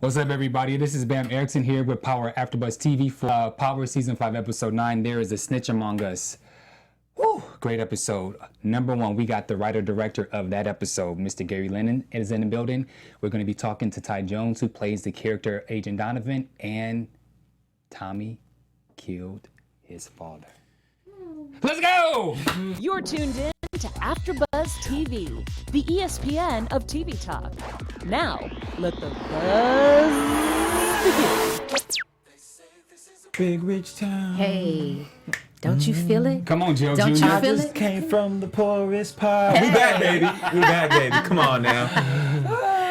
What's up, everybody? This is Bam Ericsen here with Power AfterBuzz TV for Power Season 5, Episode 9. There is a snitch among us. Woo! Great episode. Number one, we got the writer-director of that episode, Mr. Gary Lennon, is in the building. We're going to be talking to Ty Jones, who plays the character Agent Donovan, and Tommy killed his father. Let's go! You're tuned in to AfterBuzz TV, the ESPN of TV talk. Now, let the buzz begin. Big rich town. Hey, don't you feel it? Come on, Joe Don't Jr. you I feel just it? came from the poorest part. We back, baby. We back, baby. Come on now.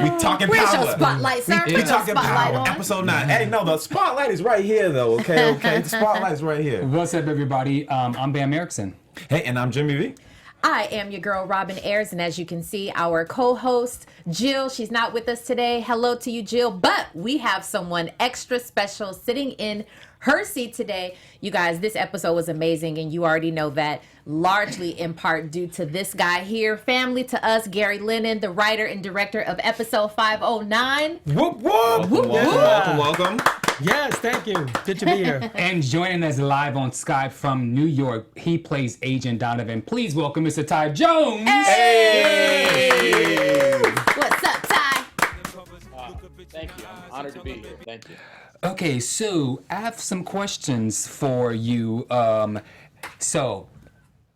We talking Where's power. your spotlight, sir? We Put your talking spotlight power. on. Episode 9. Hey, no, the spotlight is right here, though. Okay. The spotlight is right here. What's up, everybody? I'm Bam Ericsen. Hey, and I'm Jimmy V. I am your girl, Robin Ayers, and as you can see, our co-host, Jill, she's not with us today. Hello to you, Jill, but we have someone extra special sitting in her seat today. You guys, this episode was amazing, and you already know that, largely in part due to this guy here, family to us, Gary Lennon, the writer and director of episode 509. Whoop, whoop. Welcome. Yes, thank you. Good to be here. And joining us live on Skype from New York, he plays Agent Donovan. Please welcome Mr. Ty Jones. Hey! What's up, Ty? Thank you. I'm honored to be here. Thank you. Okay, so I have some questions for you. So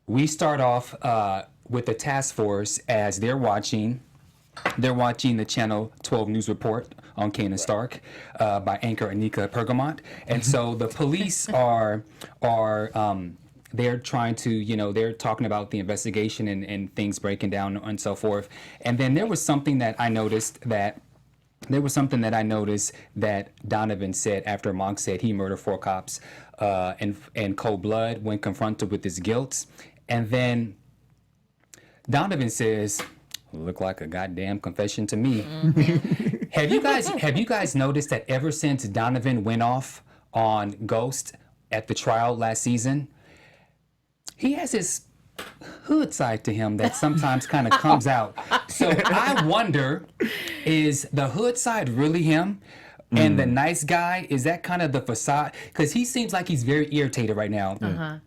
we start off with the task force as they're watching the Channel 12 News Report on Kanan Stark by anchor Anika Pergamont. And so the police are they're trying to, they're talking about the investigation and things breaking down and so forth. And then there was something that I noticed that Donovan said after Monk said he murdered 4 cops in cold blood when confronted with his guilt. And then Donovan says, "Look like a goddamn confession to me." Mm-hmm. Have you guys noticed that ever since Donovan went off on Ghost at the trial last season, he has this hood side to him that sometimes kind of comes out. So I wonder, is the hood side really him? And the nice guy, is that kind of the facade? Because he seems like he's very irritated right now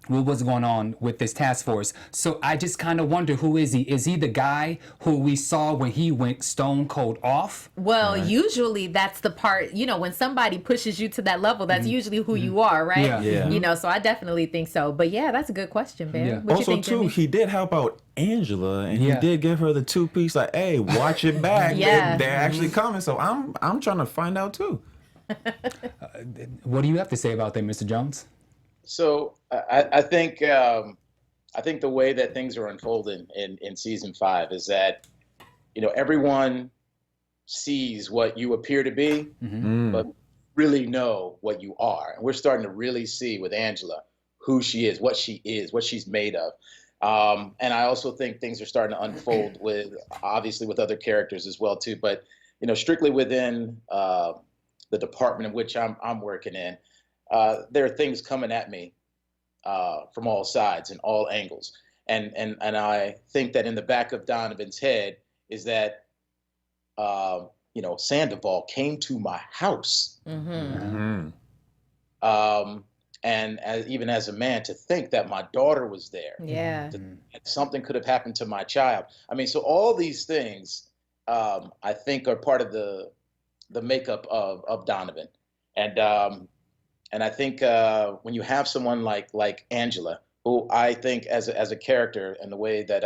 with what's going on with this task force. So I just kind of wonder, who is he? Is he the guy who we saw when he went stone cold off? Well, usually that's the part, when somebody pushes you to that level, that's usually who you are, right? Yeah. So I definitely think so. But yeah, that's a good question, Ben. Yeah. What you Also, think, too, Jimmy? he did help out Angela, and Yeah. he did give her the 2-piece, like, hey, watch it back. Yeah. They're actually coming. So I'm trying to find out, too. What do you have to say about that, Mr. Jones? So I think the way that things are unfolding in season 5 is that everyone sees what you appear to be, but really know what you are. And we're starting to really see with Angela who she is, what she's made of. And I also think things are starting to unfold obviously with other characters as well too. But strictly within the department in which I'm working in, there are things coming at me from all sides and all angles. And I think that in the back of Donovan's head is that, Sandoval came to my house. And even as a man, to think that my daughter was there. Yeah. That something could have happened to my child. I mean, so all these things, I think, are part of the makeup of Donovan. And I think when you have someone like Angela, who I think as a character and the way that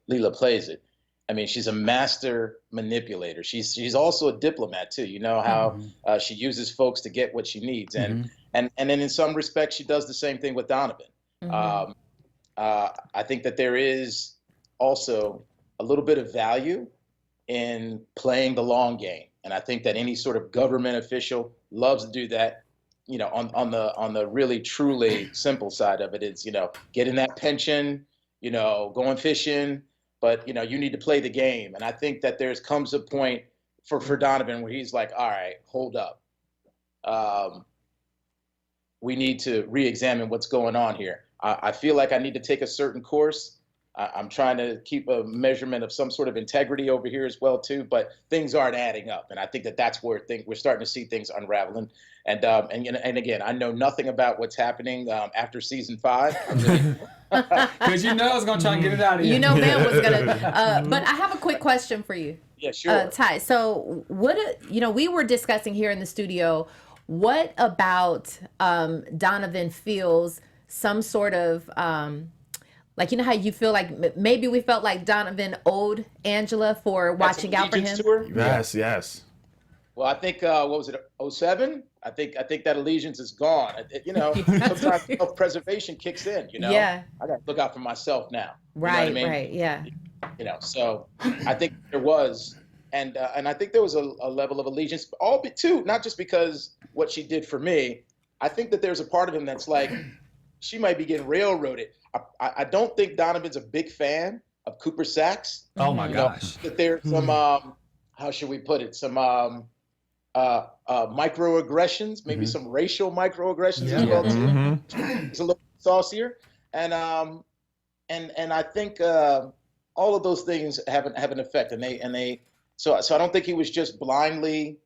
Leela plays it, I mean, she's a master manipulator. She's also a diplomat too. You know how she uses folks to get what she needs, and then in some respects she does the same thing with Donovan. I think that there is also a little bit of value in playing the long game, and I think that any sort of government official loves to do that. On the really truly simple side of it is getting that pension, going fishing. But, you need to play the game. And I think that comes a point for Donovan where he's like, all right, hold up. We need to re-examine what's going on here. I feel like I need to take a certain course. I'm trying to keep a measurement of some sort of integrity over here as well too, but things aren't adding up, and I think that that's where we're starting to see things unraveling. And again, I know nothing about what's happening after season 5. Because you know I was gonna try and get it out of you. You know, man was gonna. But I have a quick question for you. Yeah, sure. Ty. So we were discussing here in the studio. What about Donovan feels some sort of like, you know how you feel like maybe we felt like Donovan owed Angela for watching out for him? Yes. Well, I think what was it, 07? I think that allegiance is gone. Sometimes self-preservation kicks in. Yeah. I got to look out for myself now. Right. You know what I mean? Right. Yeah. So I think there was, and I think there was a level of allegiance, not just because what she did for me. I think that there's a part of him that's like, she might be getting railroaded. I don't think Donovan's a big fan of Cooper Saxe. Oh my gosh. That there's some how should we put it? Some microaggressions, maybe some racial microaggressions as well too. It's a little saucier, and I think all of those things have an effect, and they so I don't think he was just blindly,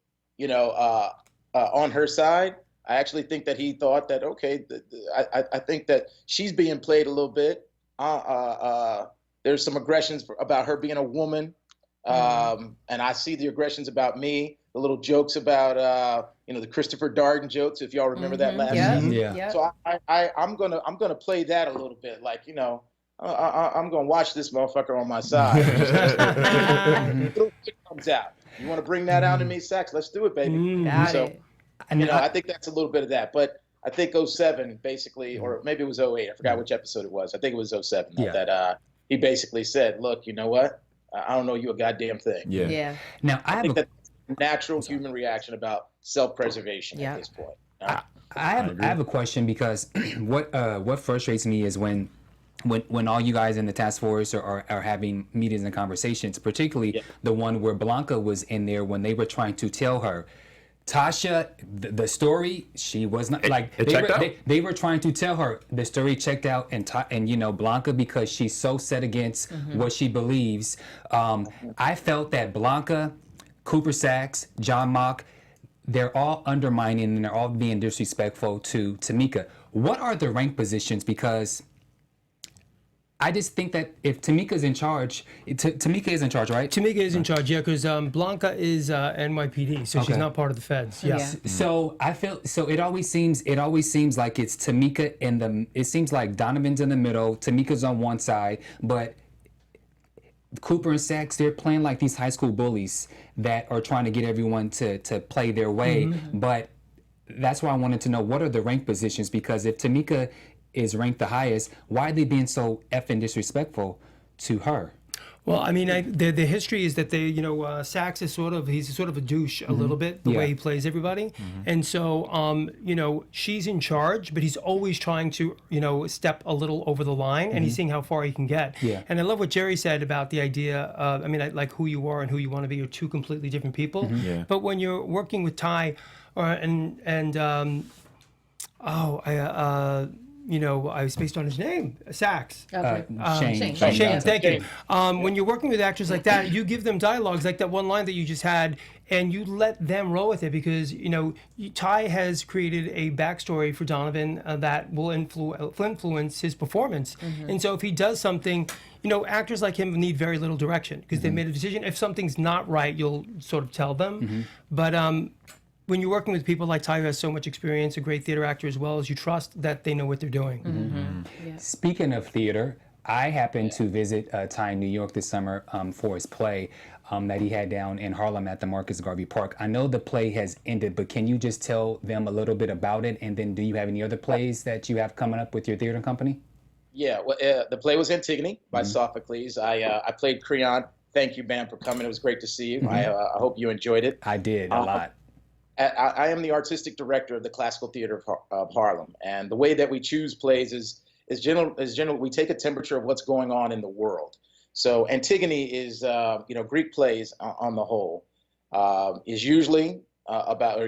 on her side. I actually think that he thought that, okay, I think that she's being played a little bit. There's some aggressions about her being a woman, and I see the aggressions about me, the little jokes about, the Christopher Darden jokes, if y'all remember that last season. Yeah. So I'm gonna play that a little bit, like, I'm gonna watch this motherfucker on my side. Little shit comes out. You want to bring that out in me, Sax? Let's do it, baby. Got it. I think that's a little bit of that, but I think 07 basically, or maybe it was 08. I forgot which episode it was. I think it was 07 that he basically said, "Look, you know what? I don't know you a goddamn thing." Yeah. Now I think that's a natural human reaction about self-preservation at this point. I have a question, because what frustrates me is when all you guys in the task force are having meetings and conversations, particularly the one where Blanca was in there, when they were trying to tell her, Tasha, the story, she was not like they were trying to tell her the story checked out, and Blanca, because she's so set against what she believes. I felt that Blanca, Cooper Saxe, John Mock, they're all undermining and they're all being disrespectful to Tamika. What are the rank positions? Because I just think that if Tamika's in charge, Tamika is in charge, right? Tamika is in charge, yeah, because Blanca is NYPD, so she's not part of the feds. Yeah. So I feel it always seems like it's Tamika it seems like Donovan's in the middle, Tamika's on one side, but Cooper and Saxe, they're playing like these high school bullies that are trying to get everyone to play their way. But that's why I wanted to know, what are the rank positions? Because if Tamika is ranked the highest, why are they being so effing disrespectful to her? Well, I mean, the history is that Saxe is he's sort of a douche a little bit, the way he plays everybody. And so, she's in charge, but he's always trying to, step a little over the line, and he's seeing how far he can get. And I love what Jerry said about the idea of, like who you are and who you want to be are two completely different people. But when you're working with Ty, I was based on his name, Saxe. Shane. Thank you. When you're working with actors like that, you give them dialogues like that one line that you just had, and you let them roll with it, because Ty has created a backstory for Donovan that will influence his performance. And so if he does something, actors like him need very little direction, because they made a decision. If something's not right, you'll sort of tell them. But when you're working with people like Ty, who has so much experience, a great theater actor as well, as you trust that they know what they're doing. Speaking of theater, I happened to visit Ty in New York this summer for his play that he had down in Harlem at the Marcus Garvey Park. I know the play has ended, but can you just tell them a little bit about it? And then do you have any other plays that you have coming up with your theater company? Yeah, well, the play was Antigone by Sophocles. I played Creon. Thank you, Bam, for coming. It was great to see you. I hope you enjoyed it. I did, a lot. I am the artistic director of the Classical Theater of Harlem, and the way that we choose plays is general. We take a temperature of what's going on in the world. So Antigone is, Greek plays on the whole is usually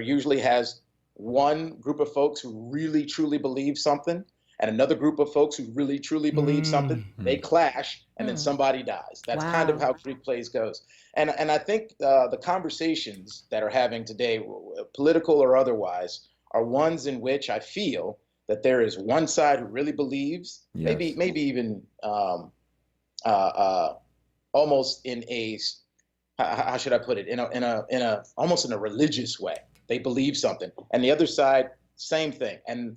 usually has one group of folks who really truly believe something, and another group of folks who really truly believe something. They clash, and then somebody dies. That's kind of how Greek plays goes. And I think the conversations that are having today, political or otherwise, are ones in which I feel that there is one side who really believes, maybe even almost in a, how should I put it, in a almost in a religious way. They believe something, and the other side, same thing. And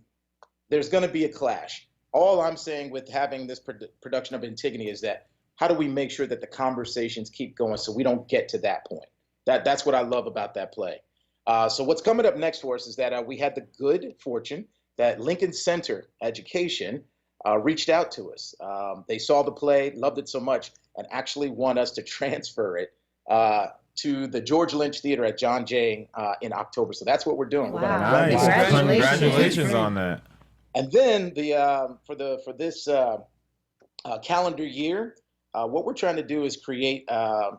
there's going to be a clash. All I'm saying with having this production of Antigone is that how do we make sure that the conversations keep going so we don't get to that point? That's what I love about that play. So what's coming up next for us is that we had the good fortune that Lincoln Center Education reached out to us. They saw the play, loved it so much, and actually want us to transfer it to the George Lynch Theater at John Jay in October. So that's what we're doing. We're gonna run Nice. this. Congratulations on that. And then for this calendar year, what we're trying to do is create a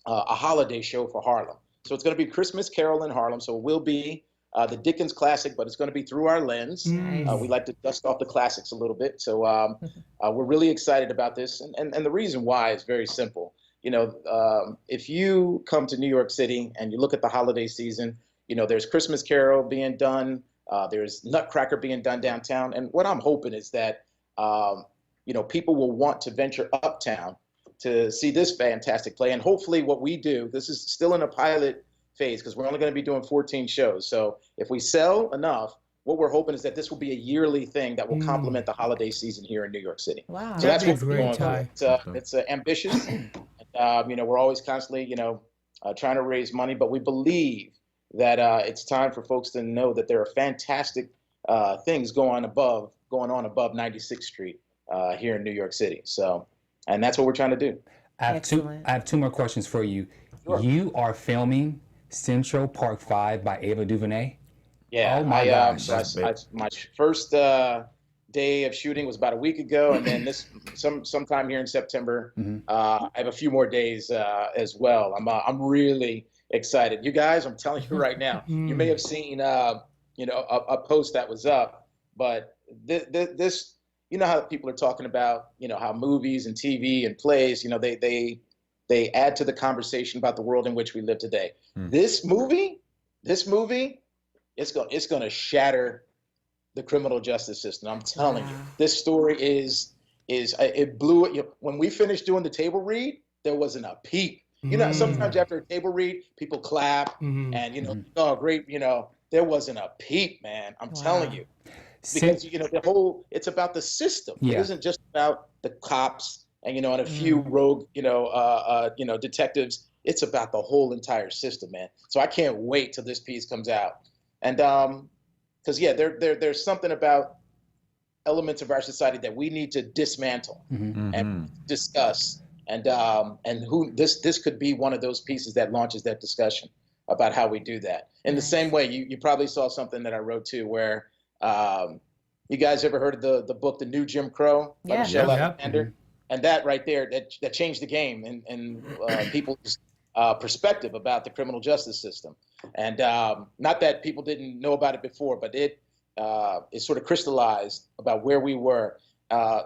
holiday show for Harlem. So it's going to be Christmas Carol in Harlem. So it will be the Dickens classic, but it's going to be through our lens. Nice. We like to dust off the classics a little bit. So we're really excited about this. And the reason why is very simple. You know, if you come to New York City and you look at the holiday season, you know, there's Christmas Carol being done. There's Nutcracker being done downtown. And what I'm hoping is that, you know, people will want to venture uptown to see this fantastic play. And hopefully what we do, this is still in a pilot phase because we're only going to be doing 14 shows. So if we sell enough, what we're hoping is that this will be a yearly thing that will complement the holiday season here in New York City. Wow. So that's what we're Great, going Ty. for. It's ambitious. You know, we're always constantly, you know, trying to raise money, but we believe that it's time for folks to know that there are fantastic things going on above 96th Street here in New York City. So, and that's what we're trying to do. I have two more questions for you. Sure. You are filming Central Park 5 by Ava DuVernay. Yeah, oh my gosh. My first day of shooting was about a week ago, and then sometime here in September, I have a few more days as well. I'm really excited. You guys, I'm telling you right now, you may have seen you know, a post that was up, but this, you know how people are talking about, you know, how movies and TV and plays, you know, they add to the conversation about the world in which we live today. This movie, it's going to shatter the criminal justice system. I'm telling you, this story it blew it. You know, when we finished doing the table read, there wasn't a peep. You know, sometimes after a table read, people clap and, you know, oh, great. You know, there wasn't a peep, man. I'm telling you. Because, you know, it's about the system. Yeah. It isn't just about the cops and, you know, and a few rogue, you know, detectives. It's about the whole entire system, man. So I can't wait till this piece comes out. And because, yeah, there's something about elements of our society that we need to dismantle and discuss. And who this could be one of those pieces that launches that discussion about how we do that. In the same way, you probably saw something that I wrote too, where you guys ever heard of the book The New Jim Crow by Michelle Alexander? And that right there, that changed the game and people's perspective about the criminal justice system. And not that people didn't know about it before, but it sort of crystallized about where we were,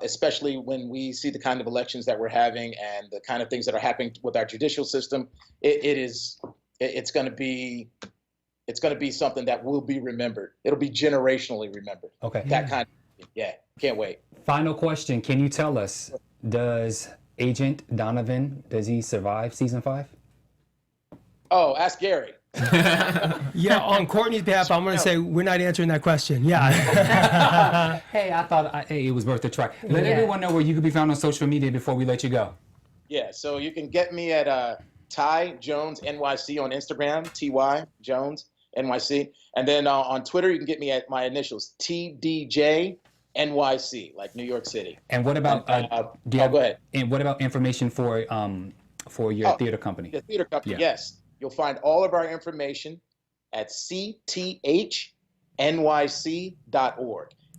especially when we see the kind of elections that we're having and the kind of things that are happening with our judicial system. It's going to be something that will be remembered. It'll be generationally remembered. Okay. That kind of, yeah, can't wait. Final question. Can you tell us, does Agent Donovan, does he survive season 5? Oh, ask Gary. Yeah, on Courtney's behalf, I'm going to say we're not answering that question. Yeah. Hey, I thought it was worth a try. Let everyone know where you can be found on social media before we let you go. Yeah, so you can get me at Ty Jones NYC on Instagram, TY Jones NYC. And then on Twitter, you can get me at my initials, TDJ NYC, like New York City. And what about, go ahead. And what about information for your theater company? The theater company, yes. You'll find all of our information at cthnyc.org.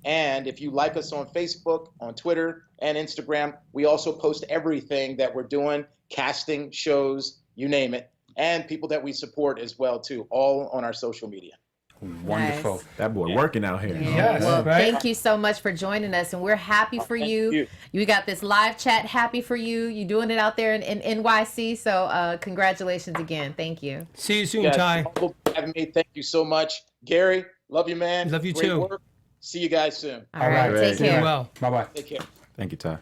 And if you like us on Facebook, on Twitter, and Instagram, we also post everything that we're doing, casting, shows, you name it, and people that we support as well, too, all on our social media. Wonderful. Nice. That boy working out here. Yes, Well, right? thank you so much for joining us, and we're happy for you. you. You got this live chat happy for you. You're doing it out there in NYC, so congratulations again. Thank you. See you soon, Guys, Ty. humble for having me. Thank you so much. Gary, love you, man. Love you Great too. work. See you guys soon. All right, right. take See Do care. well. Bye-bye. Take care. Thank you, Ty.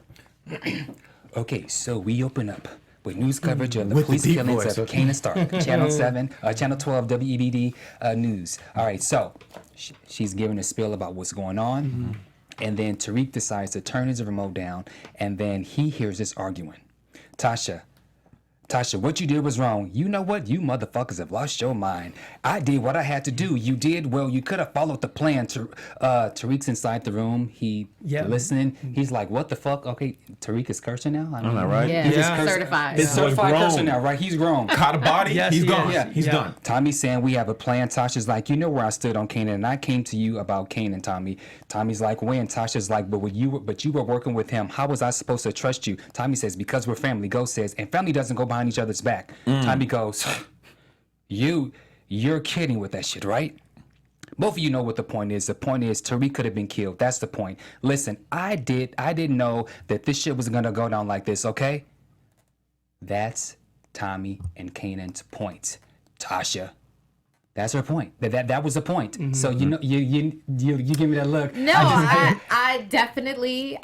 Okay, so we open up with news coverage of the With the police deep killings voice, of okay. Kane and Stark, Channel 7, Channel 12, WEBD News. All right, so she's giving a spiel about what's going on, and then Tariq decides to turn his remote down, and then he hears this arguing. Tasha, what you did was wrong. You know what? You motherfuckers have lost your mind. I did what I had to do. You did well. You could have followed the plan. Tariq's inside the room. He listening. He's like, what the fuck? Okay, Tariq is cursing now? I I know, right? Yeah, He just Yeah. cursed- certified. He's certified grown. cursing now, right? He's grown. Caught a body. Yes, he's he gone. is. Yeah. He's Yeah. done. Tommy's saying we have a plan. Tasha's like, you know where I stood on Kanan, and I came to you about Kanan, Tommy. Tommy's like, when? Tasha's like, but you were working with him. How was I supposed to trust you? Tommy says, because we're family. Ghost says, and family doesn't go behind each other's back. Tommy goes, you're kidding with that shit, right? Both of you know what the point is. The point is Tariq could have been killed. That's the point. Listen, I didn't know that this shit was gonna go down like this, okay? That's Tommy and Kanan's point. Tasha. That's her point. That was the point. So you know you give me that look. No, I definitely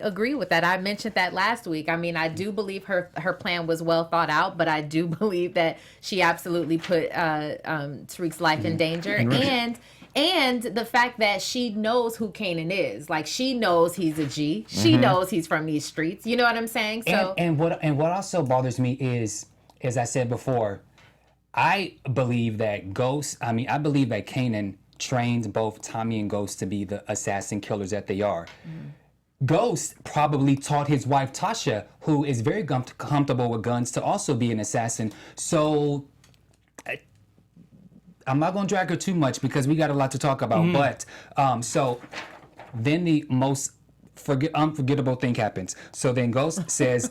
agree with that. I mentioned that last week. I mean, I do believe her plan was well thought out, but I do believe that she absolutely put Tariq's life in danger, and the fact that she knows who Kanan is. Like, she knows he's a G. She knows he's from these streets. You know what I'm saying? So And what also bothers me is, as I said before, I believe that Kanan trained both Tommy and Ghost to be the assassin killers that they are. Ghost probably taught his wife Tasha, who is very comfortable with guns, to also be an assassin. So I'm not going to drag her too much because we got a lot to talk about. But so then the most unforgettable thing happens. So then Ghost says,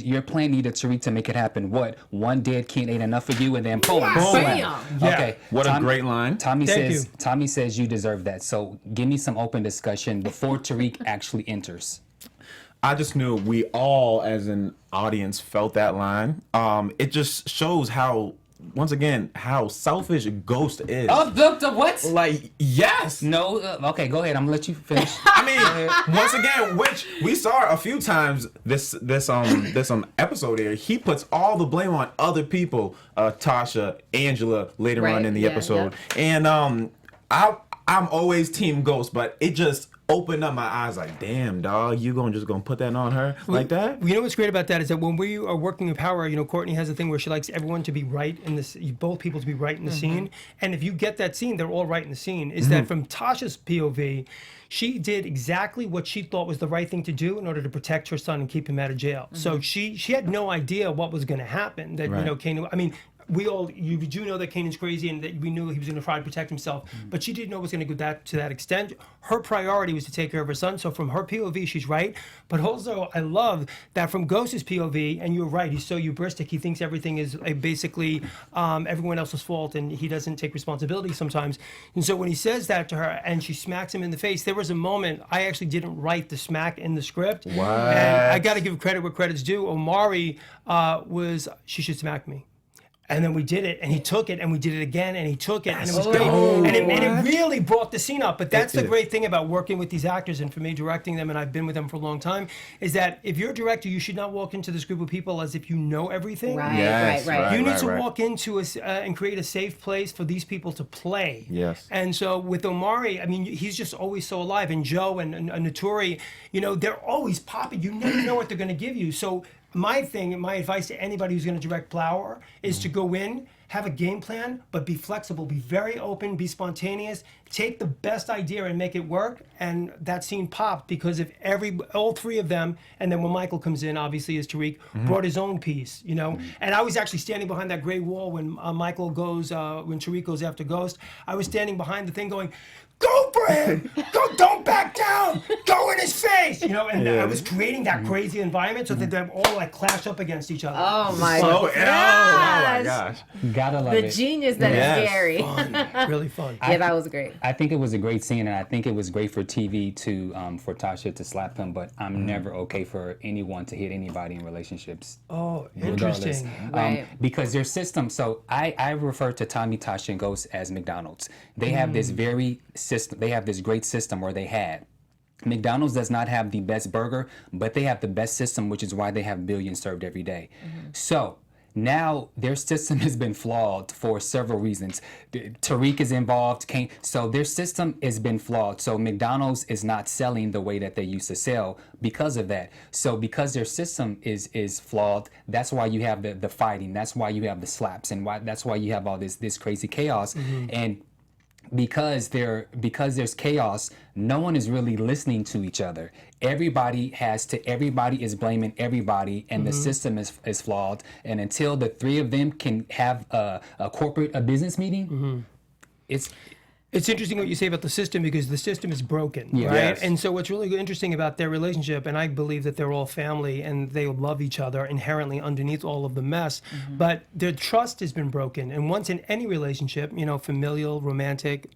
your plan needed Tariq to make it happen. What? One dead kid ain't enough for you, and then boom, Wow. slam. Yeah. Okay. What a great line. Tommy Thank says you deserve that. So give me some open discussion before Tariq actually enters. I just knew we all, as an audience, felt that line. It just shows how, once again, how selfish Ghost is. The what? Like, yes. No. Okay, go ahead. I'm gonna let you finish. I mean, once again, which we saw a few times this episode here, he puts all the blame on other people, Tasha, Angela, later Right, on in the yeah, episode. And I'm always team Ghost, but it just opened up my eyes like, damn, dog, you just gonna put that on her like that? You know what's great about that is that when we are working in power, you know, Courtney has a thing where she likes everyone to be right in this, both people to be right in the scene. And if you get that scene, they're all right in the scene. Is that from Tasha's POV, she did exactly what she thought was the right thing to do in order to protect her son and keep him out of jail. So she had no idea what was going to happen. That, you know, Kanan, I mean, you do know that Kanan's crazy and that we knew he was going to try to protect himself, but she didn't know it was going to go to that extent. Her priority was to take care of her son. So from her POV, she's right. But also, I love that from Ghost's POV, and you're right, he's so hubristic. He thinks everything is basically everyone else's fault, and he doesn't take responsibility sometimes. And so when he says that to her and she smacks him in the face, there was a moment, I actually didn't write the smack in the script. What? And I got to give credit where credit's due. Omari she should smack me. And then we did it, and he took it, and we did it again, and he took it, and it was great. And it really brought the scene up. But that's the great thing about working with these actors, and for me, directing them, and I've been with them for a long time, is that if you're a director, you should not walk into this group of people as if you know everything. right. You need to walk into and create a safe place for these people to play. Yes. And so with Omari, I mean, he's just always so alive. And Joe and Naturi, you know, they're always popping. You never know what they're going to give you. So my advice to anybody who's going to direct Plower is to go in, have a game plan, but be flexible, be very open, be spontaneous, take the best idea and make it work. And that scene popped because if all three of them, and then when Michael comes in, obviously as Tariq, brought his own piece, you know. And I was actually standing behind that gray wall when Michael goes, when Tariq goes after Ghost. I was standing behind the thing going, go for him! Go! Don't back down! Go in his face! You know, and I was creating that crazy environment so that they all like clash up against each other. Oh my Oh, gosh. oh my gosh. Gotta love the it. genius that Yes. is Gary. Really fun. Yeah, that was great. I think it was a great scene, and I think it was great for TV to for Tasha to slap him. But I'm never okay for anyone to hit anybody in relationships. Oh, Regardless. interesting. Right. Because their system. So I refer to Tommy, Tasha, and Ghost as McDonald's. They have this very system. They have this great system where they had. McDonald's does not have the best burger, but they have the best system, which is why they have billions served every day. So now their system has been flawed for several reasons. Tariq is involved. So their system has been flawed. So McDonald's is not selling the way that they used to sell because of that. So because their system is flawed, that's why you have the fighting. That's why you have the slaps, and that's why you have all this crazy chaos. And because there's chaos, no one is really listening to each other. Everybody is blaming everybody, and the system is flawed. And until the three of them can have a business meeting, It's interesting what you say about the system, because the system is broken, Yeah. right? Yes. And so what's really interesting about their relationship, and I believe that they're all family and they love each other inherently underneath all of the mess, but their trust has been broken. And once in any relationship, familial, romantic,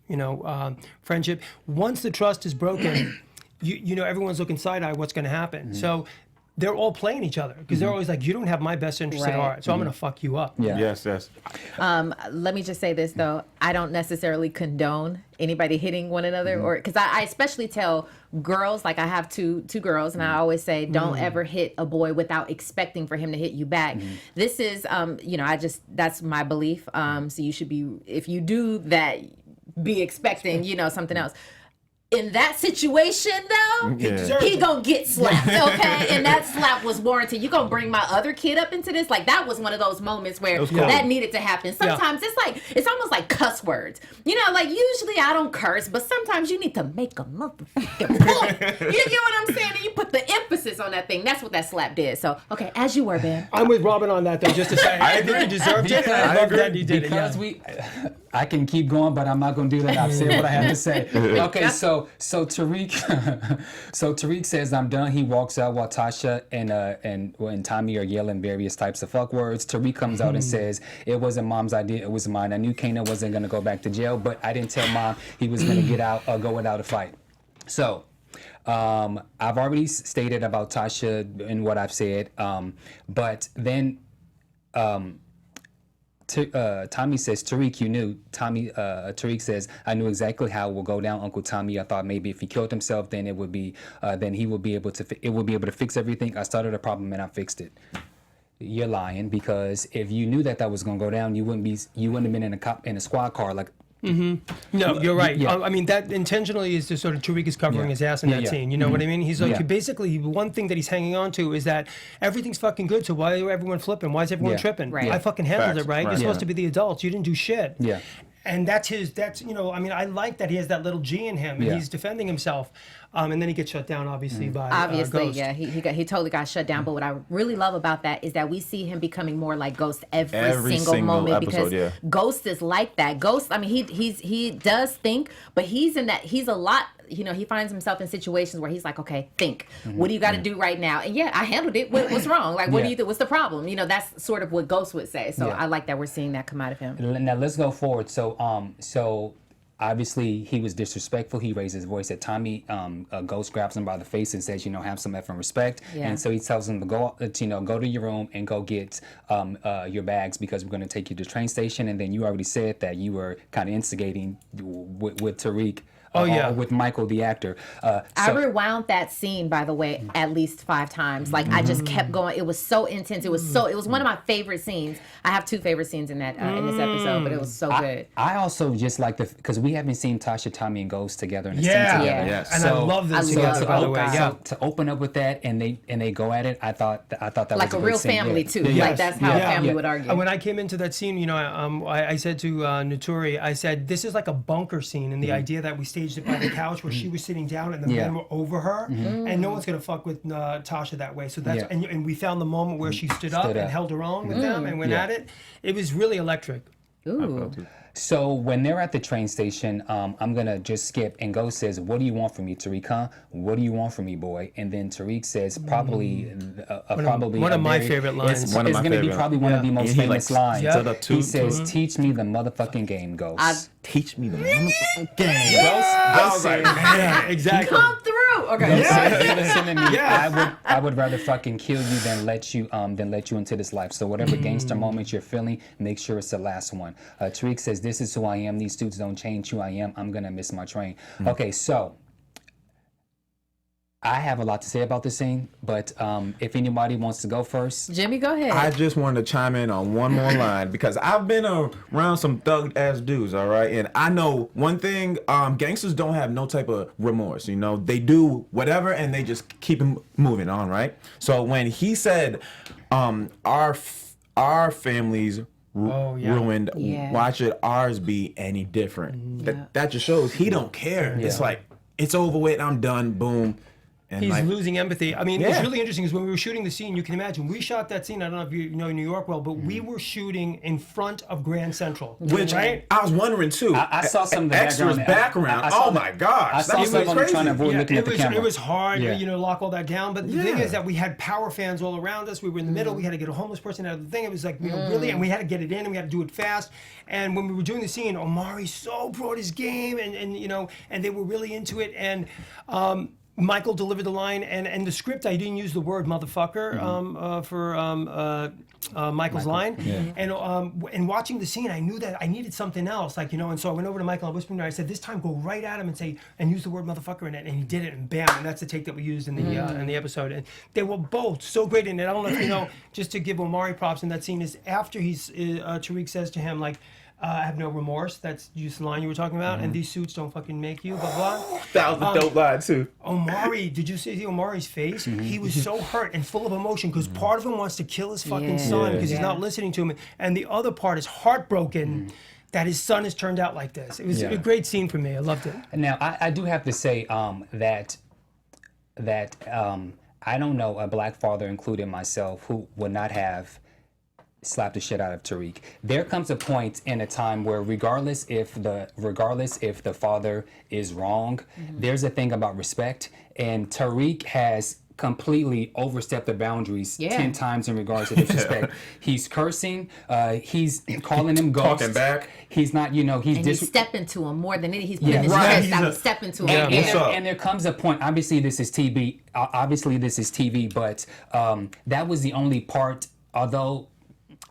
friendship, once the trust is broken, everyone's looking side-eye what's going to happen. So they're all playing each other, because they're always like, you don't have my best interest at Right. heart, so I'm going to fuck you up. yeah. Yes, yes. Let me just say this though, I don't necessarily condone anybody hitting one another, or because I especially tell girls, like I have two girls, and I always say, don't ever hit a boy without expecting for him to hit you back. This is that's my belief. So you should be, if you do that, be expecting something else. In that situation, though, Yeah. he gonna get slapped, okay? And that slap was warranted. You gonna bring my other kid up into this? Like, that was one of those moments where was cool. that needed to happen. Sometimes it's almost like cuss words. Like usually I don't curse, but sometimes you need to make a motherfucking point. You get what I'm saying? And you put the emphasis on that thing. That's what that slap did. So, okay, as you were, Ben. I'm with Robin on that, though, just to say, I think you deserved it. I love that you did it. Because Yeah. I can keep going, but I'm not going to do that. I've said what I have to say. Okay, so Tariq, Tariq says I'm done. He walks out while Tasha and Tommy are yelling various types of fuck words. Tariq comes out and says, "It wasn't Mom's idea. It was mine. I knew Kana wasn't going to go back to jail, but I didn't tell Mom he was going to get out or go without a fight." So. I've already stated about Tasha and what I've said, but then. Tommy says, Tariq, you knew. Tariq says, I knew exactly how it will go down, Uncle Tommy. I thought maybe if he killed himself, then he would be able to fix everything. I started a problem and I fixed it. You're lying, because if you knew that was going to go down, you wouldn't have been in a squad car like. No, you're right. Yeah. I mean, that intentionally is just sort of Tariq is covering his ass in that scene. You know what I mean? He's like, basically, one thing that he's hanging on to is that everything's fucking good, so why is everyone flipping? Why is everyone tripping? Right. I fucking handled Facts. it, right? You're Right. supposed to be the adults. You didn't do shit. Yeah. And that's I mean, I like that he has that little G in him, and Yeah. he's defending himself. And then he gets shut down, obviously, by Obviously, Ghost. yeah, he totally got shut down. But what I really love about that is that we see him becoming more like Ghost every single moment, episode, because Ghost is like that. Ghost, I mean, he does think, but he's a lot. He finds himself in situations where he's like, okay, think. What do you got to do right now? And I handled it. What's wrong? Like, what do you think? What's the problem? That's sort of what Ghost would say. So I like that we're seeing that come out of him. Now let's go forward. So obviously he was disrespectful. He raised his voice at Tommy. Ghost grabs him by the face and says, have some effing respect. Yeah. And so he tells him to go to your room and go get your bags, because we're going to take you to the train station. And then you already said that you were kind of instigating with Tariq. With Michael, the actor. I rewound that scene, by the way, at least 5 times. Like, I just kept going. It was so intense. It was one of my favorite scenes. I have 2 favorite scenes in that in this episode, but it was so good. I also just like because we haven't seen Tasha, Tommy, and Ghost together in a scene Yeah, together. Yes. And I love this together, by the way. Yeah. To open up with that and they go at it, I thought that Like was a great real scene. family, Yeah. too. Yeah. Like, that's how a family would argue. And when I came into that scene, I said to Naturi, I said, this is like a bunker scene, and the idea that we staged it by the couch where she was sitting down and the men were over her, and no one's gonna fuck with Tasha that way. So that's and we found the moment where she stood up and held her own with them and went at it. It was really electric. Ooh. So when they're at the train station, I'm gonna just skip, and Ghost says, "What do you want from me, Tariq? Huh? What do you want from me, boy?" And then Tariq says, "Probably one of my very- favorite lines. It's, One of it's my gonna be favorite. probably one of the most And he, famous like, lines. stood up He says, "Teach me the motherfucking game, Ghost." Teach me the motherfucking game. Ghost I was like, Yeah, exactly. Come through. Okay. Ghost says, "You listen to me. Yeah. I would rather fucking kill you than let you into this life. So whatever gangster moment you're feeling, make sure it's the last one." Tariq says, "This is who I am. These dudes don't change who I am. I'm gonna miss my train." Okay, so I have a lot to say about this scene, but if anybody wants to go first. Jimmy, go ahead. I just wanted to chime in on one more line because I've been around some thug ass dudes, all right, and I know one thing: gangsters don't have no type of remorse. You know, they do whatever and they just keep moving on, right? So when he said, "Our families ruined, Yeah. why should ours be any different?" That just shows he don't care. It's like it's over with. I'm done. Boom. And He's like, losing empathy. I mean, what's Yeah. really interesting is when we were shooting the scene, you can imagine, we shot that scene, I don't know if you know New York well, but we were shooting in front of Grand Central. which right? I was wondering too. I saw some of the extras background. I Oh saw my gosh, I saw that was some of them crazy. trying to avoid looking at the camera. It was hard, Yeah. you know, lock all that down. But the thing Yeah. is that we had power fans all around us. We were in the middle. We had to get a homeless person out of the thing. It was like, you know, really, and we had to get it in, and we had to do it fast. And when we were doing the scene, Omari so brought his game, and you know, and they were really into it. And Michael delivered the line, and the script, I didn't use the word motherfucker for Michael's line. And watching the scene, I knew that I needed something else, like, you know, and so I went over to Michael, I whispered to him, I said, this time go right at him and use the word motherfucker in it, and he did it, and bam, and that's the take that we used in the episode. And they were both so great in it. I don't know if you know, just to give Omari props in that scene, is after Tariq says to him, like, I have no remorse. That's just the line you were talking about. And these suits don't fucking make you, blah, blah. That was a dope line too. Omari, did you see Omari's face? He was so hurt and full of emotion because part of him wants to kill his fucking son because he's not listening to him. And the other part is heartbroken that his son has turned out like this. It was a great scene for me. I loved it. Now, I do have to say that I don't know a black father, including myself, who would not have slapped the shit out of Tariq. There comes a point in a time where regardless if the father is wrong, there's a thing about respect, and Tariq has completely overstepped the boundaries 10 times in regards to disrespect. He's cursing, he's calling him ghosts. Talking back. He's not, you know, and he's stepping to him more than anything. He's putting his Right. chest out and stepping to him. And, what's up? and there comes a point. Obviously, this is TV. But that was the only part. Although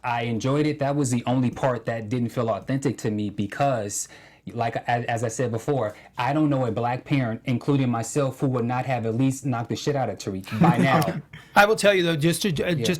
I enjoyed it, that was the only part that didn't feel authentic to me because, like as I said before, I don't know a black parent, including myself, who would not have at least knocked the shit out of Tariq by now. I will tell you though, just to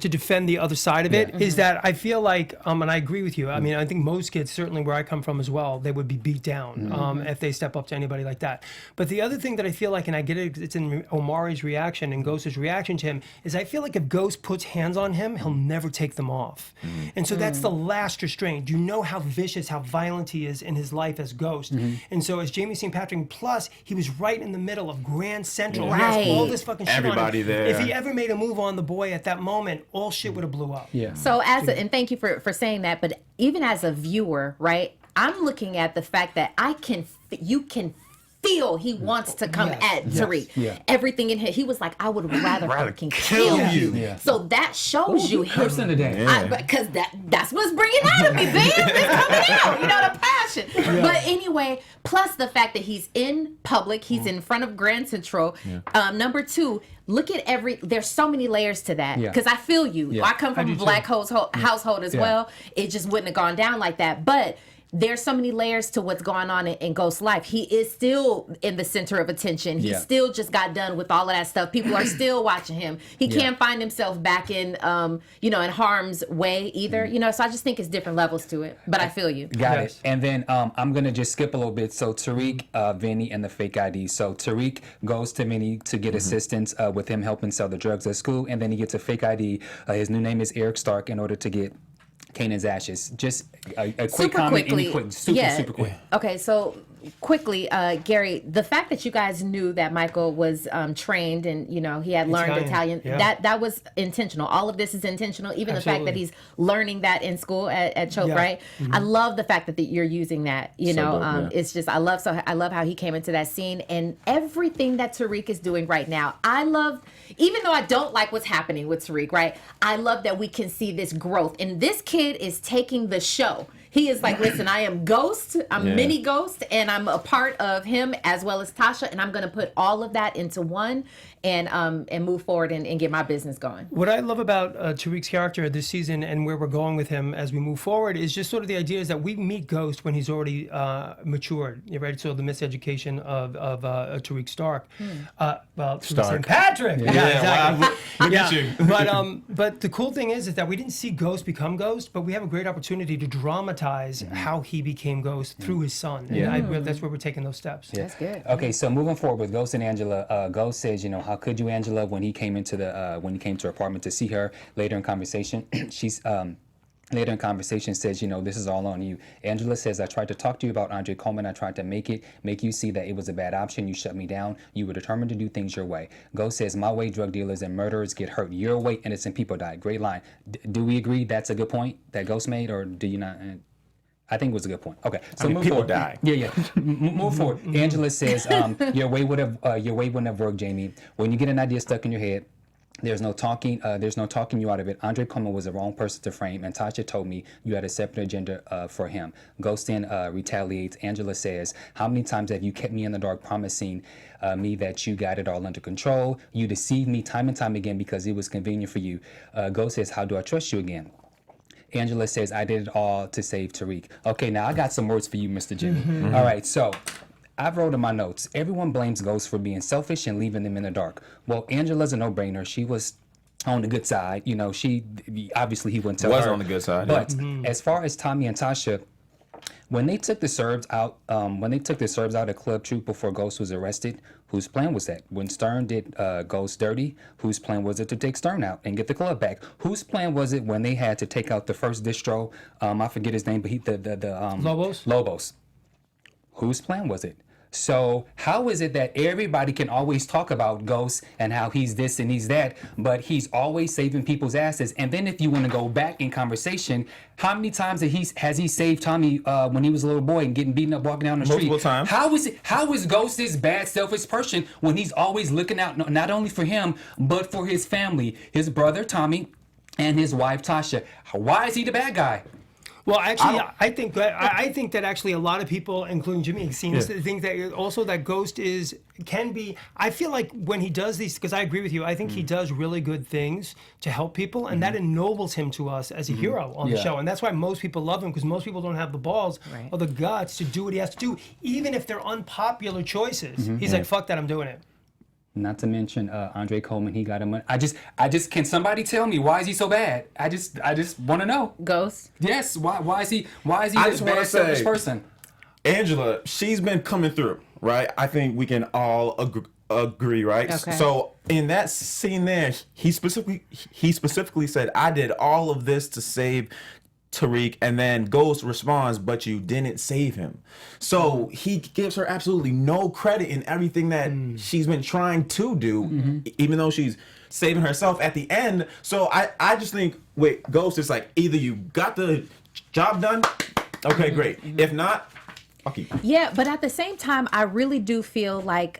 defend the other side of it, is that I feel like, and I agree with you. I mean, I think most kids, certainly where I come from as well, they would be beat down if they step up to anybody like that. But the other thing that I feel like, and I get it, it's in Omari's reaction and Ghost's reaction to him, is I feel like if Ghost puts hands on him, he'll never take them off. And so that's the last restraint. You know how vicious, how violent he is in his life as Ghost. And so as Jamie St. Patrick, plus he was right in the middle of Grand Central. He has all this fucking shit Everybody on him. there. If he ever made a move on the boy at that moment, all shit would have blew up. So and thank you for saying that, but even as a viewer, right, I'm looking at the fact that you can feel he wants to come at Tariq. Everything in him, he was like, I would rather fucking kill you. So that shows you him. Person today. Because that's what's bringing out of me, babe. It's coming out, you know, the passion. But anyway, plus the fact that he's in public, he's in front of Grand Central. Number two, look at there's so many layers to that. Because I feel you. I come from a black household as well. It just wouldn't have gone down like that. But there's so many layers to what's going on in Ghost's life. He is still in the center of attention. He still just got done with all of that stuff. People are still watching him. He can't find himself back in, in harm's way either. You know, so I just think it's different levels to it. But I feel you. Got it. And then I'm going to just skip a little bit. So Tariq, Vinny, and the fake ID. So Tariq goes to Vinny to get assistance with him helping sell the drugs at school. And then he gets a fake ID. His new name is Eric Stark in order to get Kanan's ashes. Just a quick Super comment. quickly. Super quick. Okay, so quickly, Gary, the fact that you guys knew that Michael was trained and he had learned Italian, that was intentional. All of this is intentional. Even the fact that he's learning that in school at Choke, right? I love the fact that you're using that. It's just I love how he came into that scene and everything that Tariq is doing right now. I love, even though I don't like what's happening with Tariq, right? I love that we can see this growth, and this kid is taking the show. He is like, listen, I am Ghost, I'm mini Ghost, and I'm a part of him as well as Tasha, and I'm going to put all of that into one and move forward and get my business going. What I love about Tariq's character this season and where we're going with him as we move forward is just sort of the idea is that we meet Ghost when he's already matured, right? So the miseducation of Tariq Stark. Well, St. Patrick. Yeah, exactly. But the cool thing is that we didn't see Ghost become Ghost, but we have a great opportunity to dramatize how he became Ghost through his son. And that's where we're taking those steps. Yeah. That's good. Okay, so moving forward with Ghost and Angela, Ghost says, how could you, Angela, when he came into her apartment to see her later in conversation, later in conversation says, this is all on you. Angela says, I tried to talk to you about Andre Coleman. I tried to make you see that it was a bad option. You shut me down. You were determined to do things your way. Ghost says, my way, drug dealers and murderers get hurt. Your way, innocent people die. Great line. Do we agree that's a good point that Ghost made, or do you not? I think it was a good point. Okay, so move people forward. die. Yeah. Move forward. Angela says, your way wouldn't have worked, Jamie. When you get an idea stuck in your head, there's no talking you out of it. Andre Coleman was the wrong person to frame, and Tasha told me you had a separate agenda for him. Ghost then retaliates. Angela says, how many times have you kept me in the dark promising me that you got it all under control? You deceived me time and time again because it was convenient for you. Ghost says, how do I trust you again? Angela says, I did it all to save Tariq. Okay, now I got some words for you, Mr. Jimmy. All right, so I've wrote in my notes, everyone blames Ghost for being selfish and leaving them in the dark. Well, Angela's a no-brainer. She was on the good side. She obviously he wouldn't tell her. Was on the good side. But as far as Tommy and Tasha, when they took the Serbs out, at Club Troop before Ghost was arrested, whose plan was that? When Stern did Ghost dirty, whose plan was it to take Stern out and get the club back? Whose plan was it when they had to take out the first distro? I forget his name, but Lobos. Whose plan was it? So how is it that everybody can always talk about Ghost and how he's this and he's that, but he's always saving people's asses? And then if you want to go back in conversation, how many times has he saved Tommy when he was a little boy and getting beaten up walking down the street? Multiple times. How is Ghost this bad, selfish person when he's always looking out not only for him, but for his family, his brother Tommy and his wife Tasha? Why is he the bad guy? Well, actually, I think that actually a lot of people, including Jimmy, seems to think that also that Ghost can be. I feel like when he does these, because I agree with you, I think he does really good things to help people, and that ennobles him to us as a hero on the show, and that's why most people love him, because most people don't have the balls or the guts to do what he has to do, even if they're unpopular choices. He's like, fuck that, I'm doing it. Not to mention Andre Coleman, he got him. I just can somebody tell me why is he so bad? I just want to know. Ghost. Yes. Why is he this bad, selfish person? Angela, she's been coming through, right? I think we can all agree, right? Okay. So in that scene there, he specifically said, I did all of this to save Tariq, and then Ghost responds, but you didn't save him. So he gives her absolutely no credit in everything that she's been trying to do, even though she's saving herself at the end. So I just think with Ghost, it's like either you got the job done, okay, great. If not, fuck you. Yeah, but at the same time, I really do feel like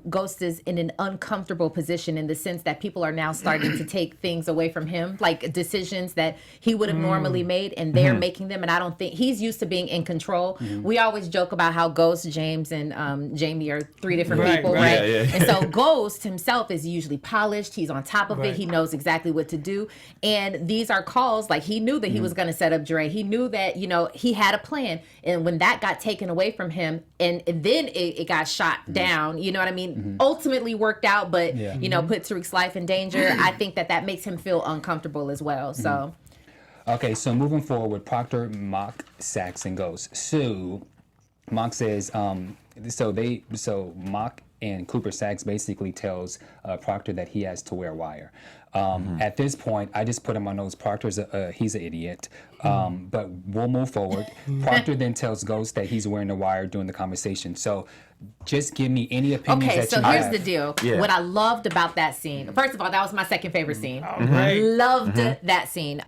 Ghost is in an uncomfortable position in the sense that people are now starting to take things away from him, like decisions that he would have normally made, and they're making them. And I don't think he's used to being in control. We always joke about how Ghost, James, and Jamie are three different people, right? Yeah. And so Ghost himself is usually polished. He's on top of it. He knows exactly what to do. And these are calls, like he knew that he was going to set up Dre. He knew that, he had a plan. And when that got taken away from him, and then it got shot down, you know what I mean? Ultimately worked out, but put Tariq's life in danger. I think that makes him feel uncomfortable as well. So okay, so moving forward, Proctor, Mock, Sax, and Ghost. So Mock says, so Mock and Cooper Saxe basically tells Proctor that he has to wear wire. At this point, I just put him on those. Proctor's he's an idiot, but we'll move forward. Proctor then tells Ghost that he's wearing the wire during the conversation. So just give me any opinions Okay, that so you here's have. the deal. Yeah. What I loved about that scene, first of all, that was my second favorite scene. Right. Loved that scene.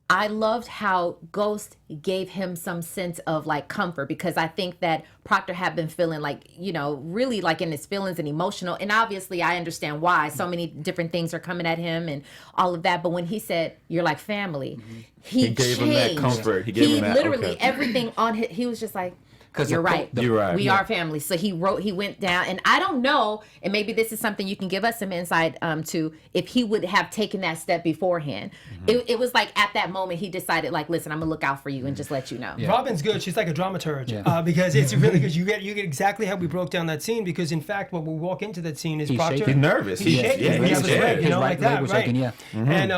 I loved how Ghost gave him some sense of like comfort, because I think that Proctor had been feeling like, you know, really like in his feelings and emotional. And obviously I understand why so many different things are coming at him and all of that. But when he said, you're like family, he gave changed. him that comfort. He gave him that, literally okay. everything on his, he was just like, 'Cause you're the- right. You're right. We are family. So he went down, and I don't know, and maybe this is something you can give us some insight to, if he would have taken that step beforehand. It was like at that moment he decided, like, listen, I'm gonna look out for you and just let you know. Robin's good. She's like a dramaturge Yeah. because it's really good. You get exactly how we broke down that scene, because in fact, when we walk into that scene is He's Proctor. shaking. He's nervous. He's shaking. Yeah, He he's has a scared. leg, you His know, right like leg that, was right? shaking, yeah. And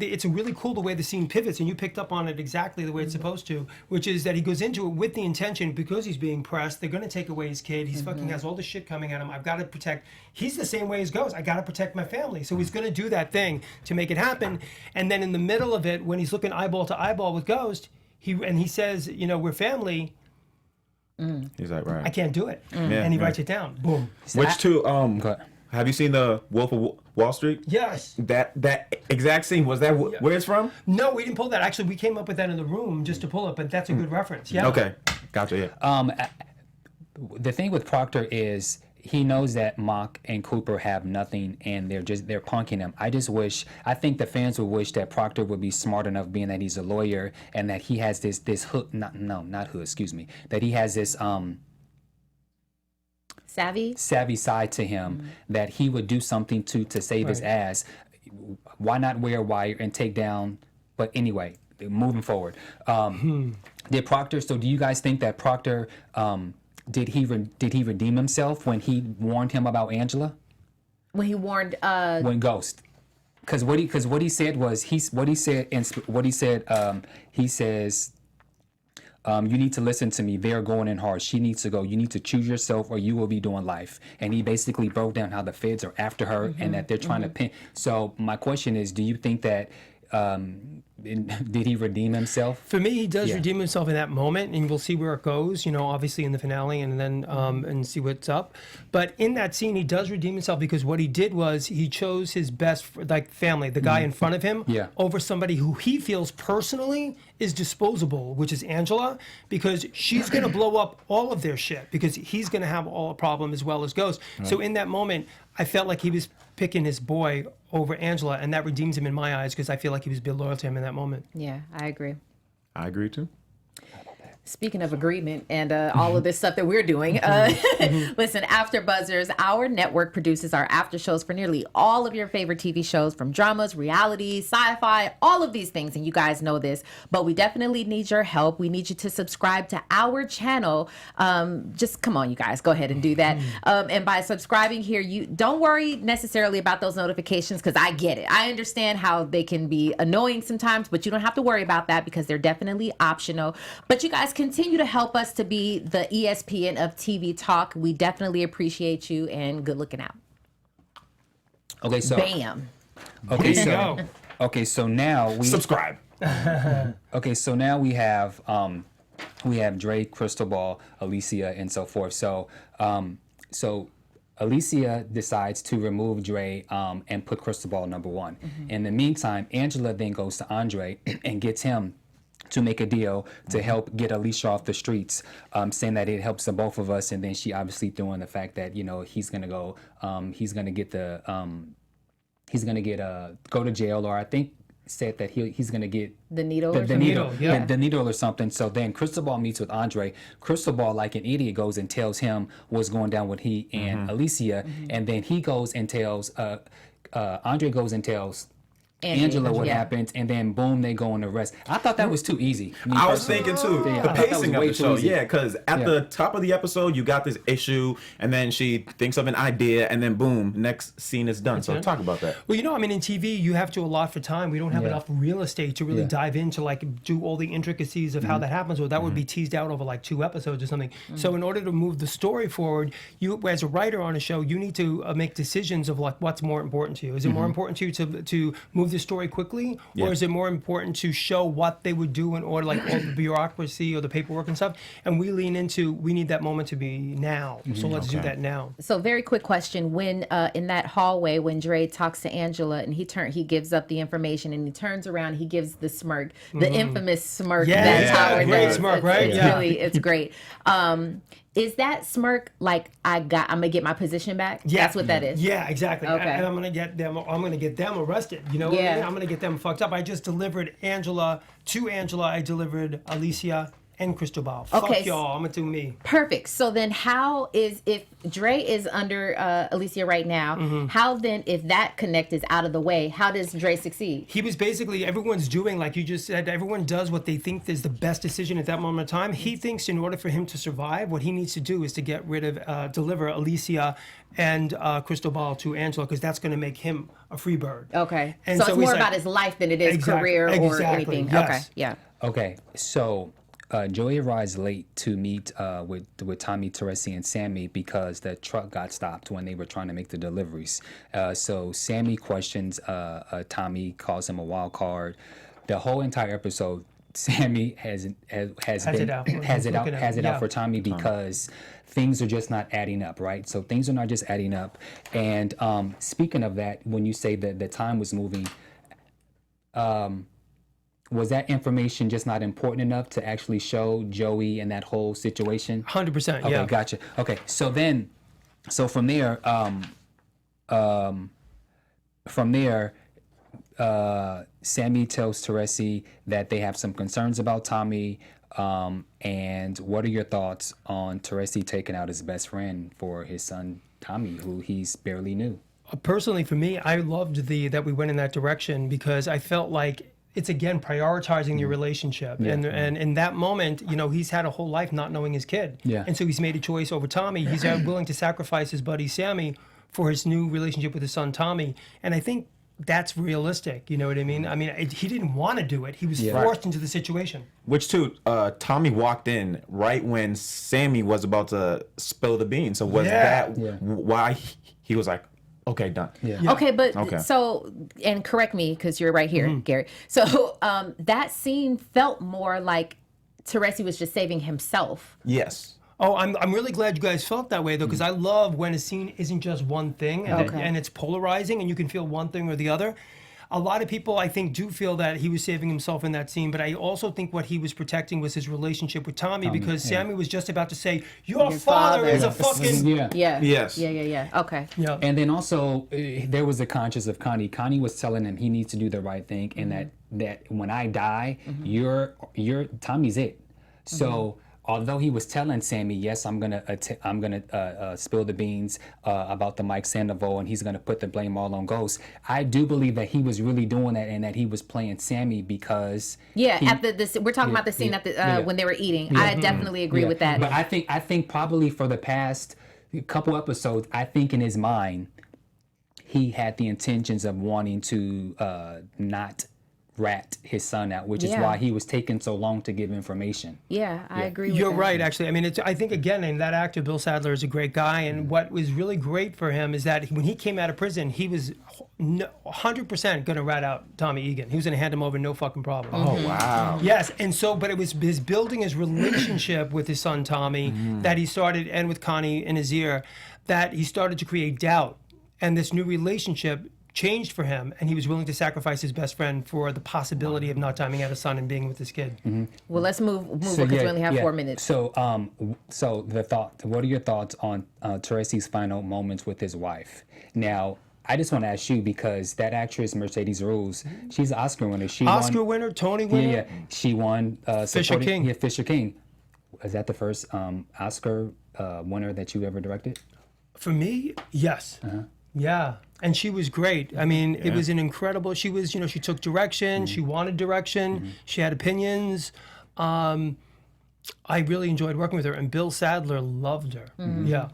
it's a really cool the way the scene pivots, and you picked up on it exactly the way it's supposed to, which is that he goes into it with the intention, because he's being pressed, they're going to take away his kid. He's fucking has all this shit coming at him. I've got to protect. He's the same way as Ghost. I got to protect my family. So he's going to do that thing to make it happen. And then in the middle of it, when he's looking eyeball to eyeball with Ghost, he says, you know, we're family. He's like, right. I can't do it. Yeah, And he yeah. writes it down. Boom. Which to Go ahead. have you seen the Wolf of Wall Street? Yes. That exact scene, was that where it's from? No, we didn't pull that. Actually, we came up with that in the room just to pull it, but that's a good reference. Yeah. Okay, gotcha. Yeah. The thing with Proctor is he knows that Mock and Cooper have nothing, and they're punking him. I think the fans would wish that Proctor would be smart enough, being that he's a lawyer, and that he has this hook, that he has this savvy side to him, that he would do something to save his Right. ass. Why not wear wire and take down? But anyway, moving forward, did Proctor? So do you guys think that Proctor? Did he redeem himself when he warned him about Angela? When he warned When Ghost, because what he said was he says, you need to listen to me. They're going in hard. She needs to go. You need to choose yourself, or you will be doing life. And he basically broke down how the feds are after her and that they're trying to pin. So my question is, do you think that did he redeem himself? For me, he does Yeah. redeem himself in that moment, and we'll see where it goes, you know, obviously in the finale, and then and see what's up. But in that scene, he does redeem himself, because what he did was he chose his best family, the guy in front of him, Yeah. over somebody who he feels personally is disposable, which is Angela, because she's going to blow up all of their shit, because he's going to have all a problem as well as Ghost. So in that moment, I felt like he was picking his boy over Angela, and that redeems him in my eyes, because I feel like he was being loyal to him in that moment. Yeah, I agree. I agree too. Speaking of agreement and all of this stuff that we're doing, listen, AfterBuzzers, our network produces our after shows for nearly all of your favorite TV shows, from dramas, reality, sci-fi, all of these things, and you guys know this, but we definitely need your help. We need you to subscribe to our channel. Just come on, you guys, go ahead and do that. And by subscribing here, you don't worry necessarily about those notifications, because I get it. I understand how they can be annoying sometimes, but you don't have to worry about that, because they're definitely optional. But you guys continue to help us to be the ESPN of TV talk. We definitely appreciate you, and good looking out. Okay, so Bam. okay, There you so go. okay, so now we Subscribe. Okay, so now we have Dre, Crystal Ball, Alicia, and so forth. So so Alicia decides to remove Dre and put Crystal Ball number one. In the meantime, Angela then goes to Andre and gets him to make a deal to help get Alicia off the streets, saying that it helps the both of us. And then she obviously threw in the fact that, you know, he's gonna go to jail, or I think said that he's gonna get The needle the or something? needle, yeah. the needle or something. So then Crystal Ball meets with Andre. Crystal Ball, like an idiot, goes and tells him what's going down with he and Alicia, and then he goes and tells Andre goes and tells Angela what yeah. happened, and then boom, they go on the rest. I thought that was too easy. Me I was personally. thinking too, Yeah, I the thought that was pacing of way the too show. easy. Yeah, because at the top of the episode, you got this issue, and then she thinks of an idea, and then boom, next scene is done. So talk about that. Well, I mean, in TV, you have to allot for time. We don't have Yeah. enough real estate to really Yeah. dive into, like, do all the intricacies of how that happens, or that would be teased out over, like, 2 episodes or something. So in order to move the story forward, you, as a writer on a show, you need to make decisions of, like, what's more important to you. Is it more important to you to move the story quickly, or is it more important to show what they would do in order, like, all the bureaucracy or the paperwork and stuff? And we lean into, we need that moment to be now. So let's do that now. So very quick question: when in that hallway, when Dre talks to Angela and he gives up the information and he turns around, he gives the smirk, the infamous smirk Yeah. that Yeah. Howard Great does. smirk, It's, right? It's Yeah. really, it's great. Is that smirk like I'm gonna get my position back? Yeah. That's what that is. Yeah, exactly. Okay. And I'm gonna get them arrested. You know what I Yeah. mean? I'm gonna get them fucked up. I just delivered Angela. I delivered Alicia and Cristobal. Okay. Fuck y'all. I'm gonna do me. Perfect. So then, how is if Dre is under Alicia right now? How then, if that connect is out of the way, how does Dre succeed? He was basically, everyone's doing, like you just said, everyone does what they think is the best decision at that moment of time. He thinks in order for him to survive, what he needs to do is to get rid of, deliver Alicia and Cristobal to Angela, because that's going to make him a free bird. Okay. And so it's he's more like- about his life than it is Exactly. career or Exactly. anything. Yes. Okay. Yeah. Okay, so Joey arrives late to meet with Tommy, Teresi, and Sammy because the truck got stopped when they were trying to make the deliveries. So Sammy questions Tommy, calls him a wild card. The whole entire episode, Sammy has it out for Tommy because things are just not adding up, right? So things are not just adding up. And speaking of that, when you say that the time was moving, was that information just not important enough to actually show Joey and that whole situation? 100%. Okay, Yeah. gotcha. Okay, so from there, Sammy tells Teresi that they have some concerns about Tommy. And what are your thoughts on Teresi taking out his best friend for his son Tommy, who he's barely knew? Personally, for me, I loved that we went in that direction because I felt like it's again prioritizing your relationship, and in that moment, he's had a whole life not knowing his kid, and so he's made a choice over Tommy. He's willing to sacrifice his buddy Sammy for his new relationship with his son Tommy, and I think that's realistic. You know what I mean? I mean, he didn't want to do it; he was forced into the situation. Which too, Tommy walked in right when Sammy was about to spill the beans. So was that why he was like, okay, done? Yeah. Okay, but Okay. so, and correct me because you're right here, Gary. So that scene felt more like Teresi was just saving himself. Yes. Oh, I'm really glad you guys felt that way though, because I love when a scene isn't just one thing and it's polarizing and you can feel one thing or the other. A lot of people, I think, do feel that he was saving himself in that scene, but I also think what he was protecting was his relationship with Tommy because Sammy was just about to say, "Your father is a fucking." Yeah. Yeah. Yes. Yeah. Okay. Yeah. And then also there was the conscience of Connie. Connie was telling him he needs to do the right thing, and that when I die, you're Tommy's it. So although he was telling Sammy, yes, I'm gonna spill the beans about the Mike Sandoval, and he's gonna put the blame all on Ghost, I do believe that he was really doing that, and that he was playing Sammy because at we're talking about the scene at the when they were eating. I definitely agree with that. But I think probably for the past couple episodes, I think in his mind he had the intentions of wanting to not rat his son out, which is why he was taking so long to give information. Yeah, I agree with You're that. right, actually. I mean, I think, again, and that actor, Bill Sadler, is a great guy. And what was really great for him is that when he came out of prison, he was 100% going to rat out Tommy Egan. He was going to hand him over, no fucking problem. Oh, wow. Yes, and so, but it was his building his relationship with his son Tommy that he started, and with Connie in his ear, that he started to create doubt. And this new relationship changed for him, and he was willing to sacrifice his best friend for the possibility of not timing out his son and being with his kid. Well, let's move because we only have 4 minutes. So, what are your thoughts on Teresi's final moments with his wife? Now, I just want to ask you because that actress Mercedes Rules, she's an Oscar winner. She Oscar won, winner, Tony winner. Yeah, she won Fisher King. Yeah, Fisher King. Is that the first Oscar winner that you ever directed? For me, yes. Yeah. And she was great. I mean, it was an incredible. She was, she took direction. She wanted direction. She had opinions. I really enjoyed working with her, and Bill Sadler loved her. Yeah.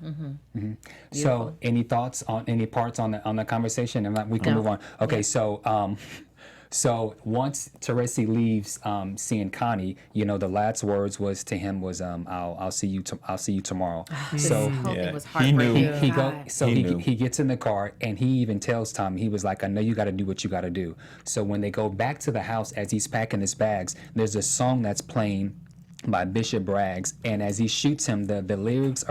So, any thoughts on any parts on the conversation, and we can move on. Okay, so once Teresi leaves, seeing Connie, the last words to him was, "I'll see you tomorrow." So It was he knew. heartbreaking. He gets in the car, and he even tells Tommy, he was like, "I know you got to do what you got to do." So when they go back to the house, as he's packing his bags, there's a song that's playing by Bishop Braggs, and as he shoots him, the lyrics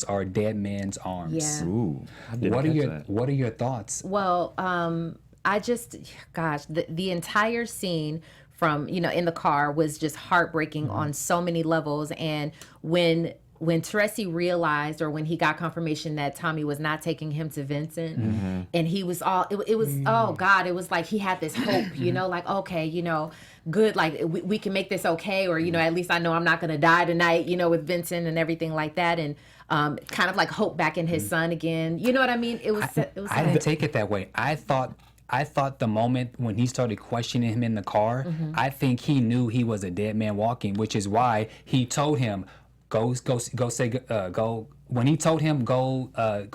are "Dead Man's Arms." Yeah. Ooh, I didn't catch that. What are your thoughts? Well, the entire scene from, in the car was just heartbreaking on so many levels. And when Teresi realized, or when he got confirmation that Tommy was not taking him to Vincent, and he was it was oh God, it was like he had this hope, like, okay, good, like we can make this okay, or at least I know I'm not gonna die tonight, with Vincent and everything like that, and kind of like hope back in his son again. You know what I mean? It was. I didn't take it that way. I thought the moment when he started questioning him in the car, I think he knew he was a dead man walking, which is why he told him, go when he told him go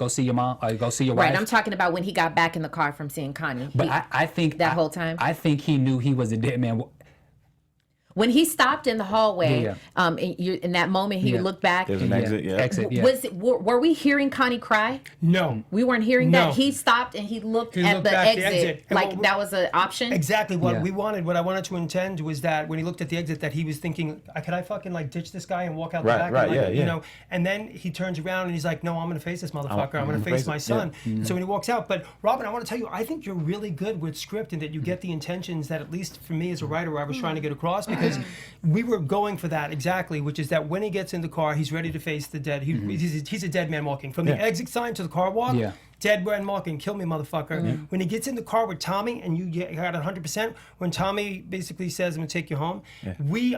see your mom, go see your wife. Right, I'm talking about when he got back in the car from seeing Connie. But I think that whole time, I think he knew he was a dead man. When he stopped in the hallway, in that moment, he looked back. There's an exit, Exit, yeah. Were we hearing Connie cry? No. We weren't hearing No. that. He stopped and he looked He at looked the back the exit. exit. And Like what- that was an option? Exactly what Yeah. we wanted. What I wanted to intend was that when he looked at the exit, that he was thinking, "Could I fucking ditch this guy and walk out the Right, back?" right, and, yeah. And then he turns around and he's like, "No, I'm gonna face this motherfucker. I'm gonna gonna face face my it, son." yeah. So when he walks out, but Robin, I want to tell you, I think you're really good with script, and that you get the intentions that, at least for me as a writer, I was trying to get across, because we were going for that exactly, which is that when he gets in the car, he's ready to face the dead. He's a dead man walking from the exit sign to the car walk. Yeah. Dead man walking, kill me, motherfucker. When he gets in the car with Tommy, and you got 100%, when Tommy basically says, "I'm gonna take you home,"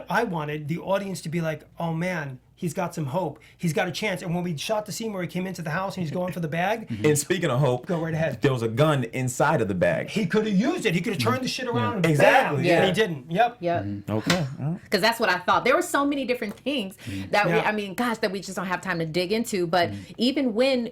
I wanted the audience to be like, "Oh man, he's got some hope. He's got a chance." And when we shot the scene where he came into the house and he's going for the bag, And speaking of hope, go right ahead. there was a gun inside of the bag. He could have used it. He could have turned the shit around. And Exactly, bam, yeah. And he didn't. Yep. Yep. Okay. Because that's what I thought. There were so many different things that Yeah. that we just don't have time to dig into. But even when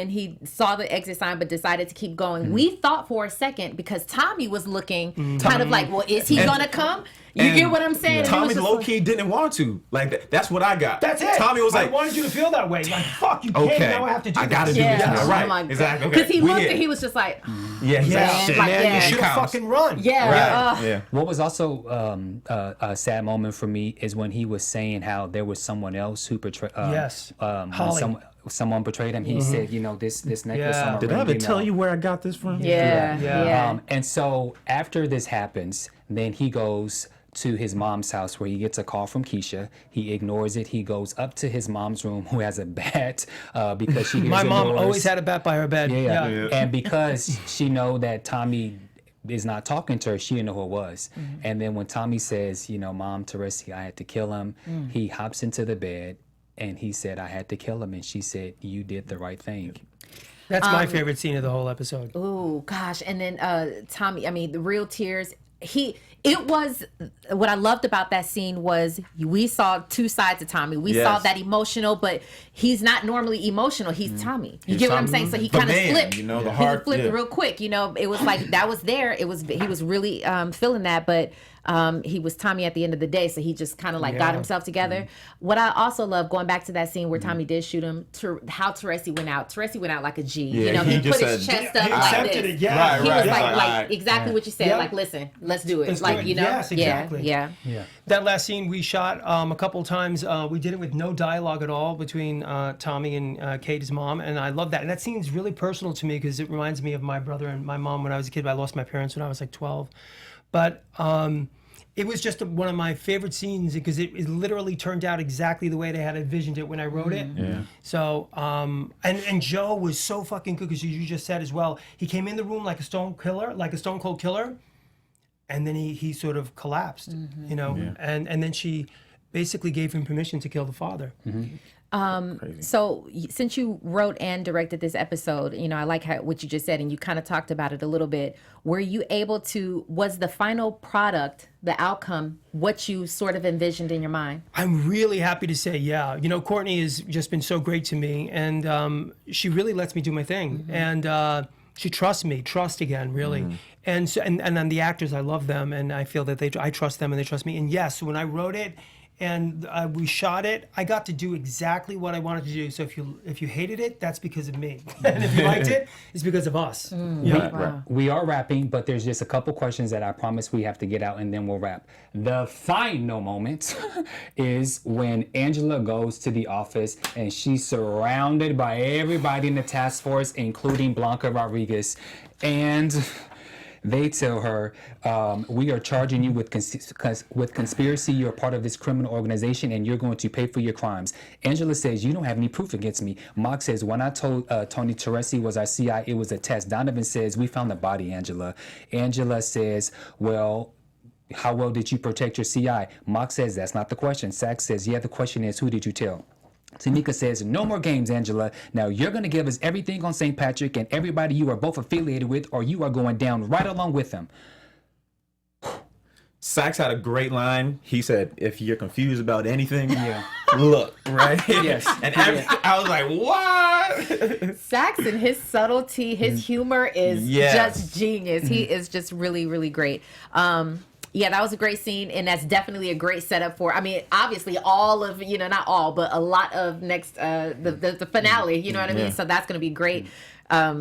he saw the exit sign but decided to keep going, we thought for a second, because Tommy was looking kind of like, well, is he gonna come? You get what I'm saying? And it was Tommy just low like- key didn't want to. Like that's what I got. That's it. Tommy was I like, wanted you to feel that way. Like, fuck, you can't. okay, Now I have to do I gotta this. do this. Yeah. Yeah, Oh right. my God. Exactly. Okay. Because he We looked here. and he was just like, Yeah, he's Yeah, like, shit, like, man, yeah. you should have Cows. fucking run. yeah. Yeah. What was also a sad moment for me is when he was saying how there was someone else who portrayed. Yes. Holly. Someone portrayed him. He said, this necklace. Yeah. on my Did I ring, ever tell you where I got this from? Yeah. Yeah. And so after this happens, then he goes to his mom's house where he gets a call from Keisha. He ignores it. He goes up to his mom's room, who has a bat because she hears My a mom noise. always had a bat by her bed. Yeah. Yeah. And because she know that Tommy is not talking to her, she didn't know who it was. And then when Tommy says, Mom, Teresi, I had to kill him, he hops into the bed and he said, I had to kill him. And she said, you did the right thing. That's my favorite scene of the whole episode. Oh gosh. And then Tommy, the real tears. It was what I loved about that scene was we saw two sides of Tommy. We saw Yes. that emotional, but he's not normally emotional. He's Tommy. You He's get what I'm Tommy. saying? So he The kind of man, flipped. the He heart. flipped Yeah. real quick. It was like that was there. He was really feeling that, but he was Tommy at the end of the day. So he just kind of got Yeah. himself together. What I also love, going back to that scene where Tommy did shoot him, how Teresi went out. Teresi went out like a G. Yeah, he he put just his said- chest up He like accepted this. it, yeah. He Right, was right. like Like, exactly what you said. Yeah. Like, listen, let's do it. Let's like, do it. Yes, exactly. Yeah. That last scene we shot a couple times. We did it with no dialogue at all between Tommy and Kate, his mom, and I love that. And that scene's really personal to me because it reminds me of my brother and my mom when I was a kid. I lost my parents when I was like 12. But it was just one of my favorite scenes because it literally turned out exactly the way they had envisioned it when I wrote it. Yeah. So, and Joe was so fucking good because you just said as well, he came in the room like a stone cold killer. And then he sort of collapsed, and then she basically gave him permission to kill the father. So since you wrote and directed this episode, I like what you just said, and you kind of talked about it a little bit. Were you able to, was the final product, the outcome, what you sort of envisioned in your mind? I'm really happy to say, yeah. Courtney has just been so great to me, and she really lets me do my thing. And she trusts me, again, really. And so, and then the actors, I love them, and I feel that I trust them and they trust me. And yes, when I wrote it, and we shot it, I got to do exactly what I wanted to do. So if you hated it, that's because of me. And if you liked it, it's because of us. Wow. We are wrapping, but there's just a couple questions that I promise we have to get out, and then we'll wrap. The final moment is when Angela goes to the office and she's surrounded by everybody in the task force, including Blanca Rodriguez, and they tell her, we are charging you with conspiracy. You're a part of this criminal organization, and you're going to pay for your crimes. Angela says, you don't have any proof against me. Mock says, when I told Tony Teresi was our CI, it was a test. Donovan says, we found the body, Angela. Angela says, well, how well did you protect your CI? Mock says, that's not the question. Sachs says, yeah, the question is, who did you tell? Tamika says, no more games, Angela. Now you're going to give us everything on St. Patrick and everybody you are both affiliated with, or you are going down right along with them. Sachs had a great line. He said, if you're confused about anything, look, right? Yes. And I was like, what? Sachs and his subtlety, his humor is just genius. He is just really, really great. Yeah, that was a great scene, and that's definitely a great setup for, obviously all of, not all, but a lot of next, the finale, you know what I mean? So that's going to be great.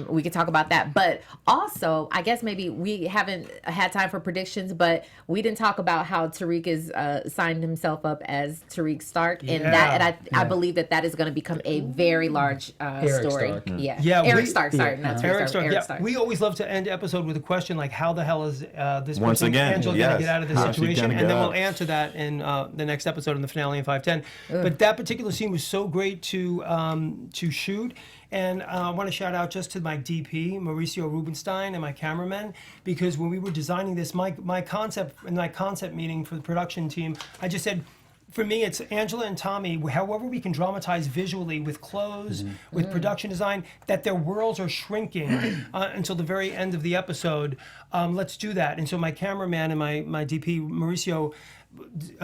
We could talk about that. But also, I guess maybe we haven't had time for predictions, but we didn't talk about how Tariq is signed himself up as Tariq Stark. And I believe that is going to become a very large story. Stark. Eric Stark, sorry. Not Eric Stark. Stark. Stark. We always love to end episode with a question like, how the hell is this Once person, again, Angela, going to get out of this How's she situation? gonna And get then out? we'll answer that in the next episode in the finale in 510. But that particular scene was so great to shoot. And I want to shout out just to my DP, Mauricio Rubenstein, and my cameraman, because when we were designing this, my concept meeting for the production team, I just said, for me, it's Angela and Tommy, however we can dramatize visually with clothes, with production design, that their worlds are shrinking until the very end of the episode. Let's do that. And so my cameraman and my DP, Mauricio,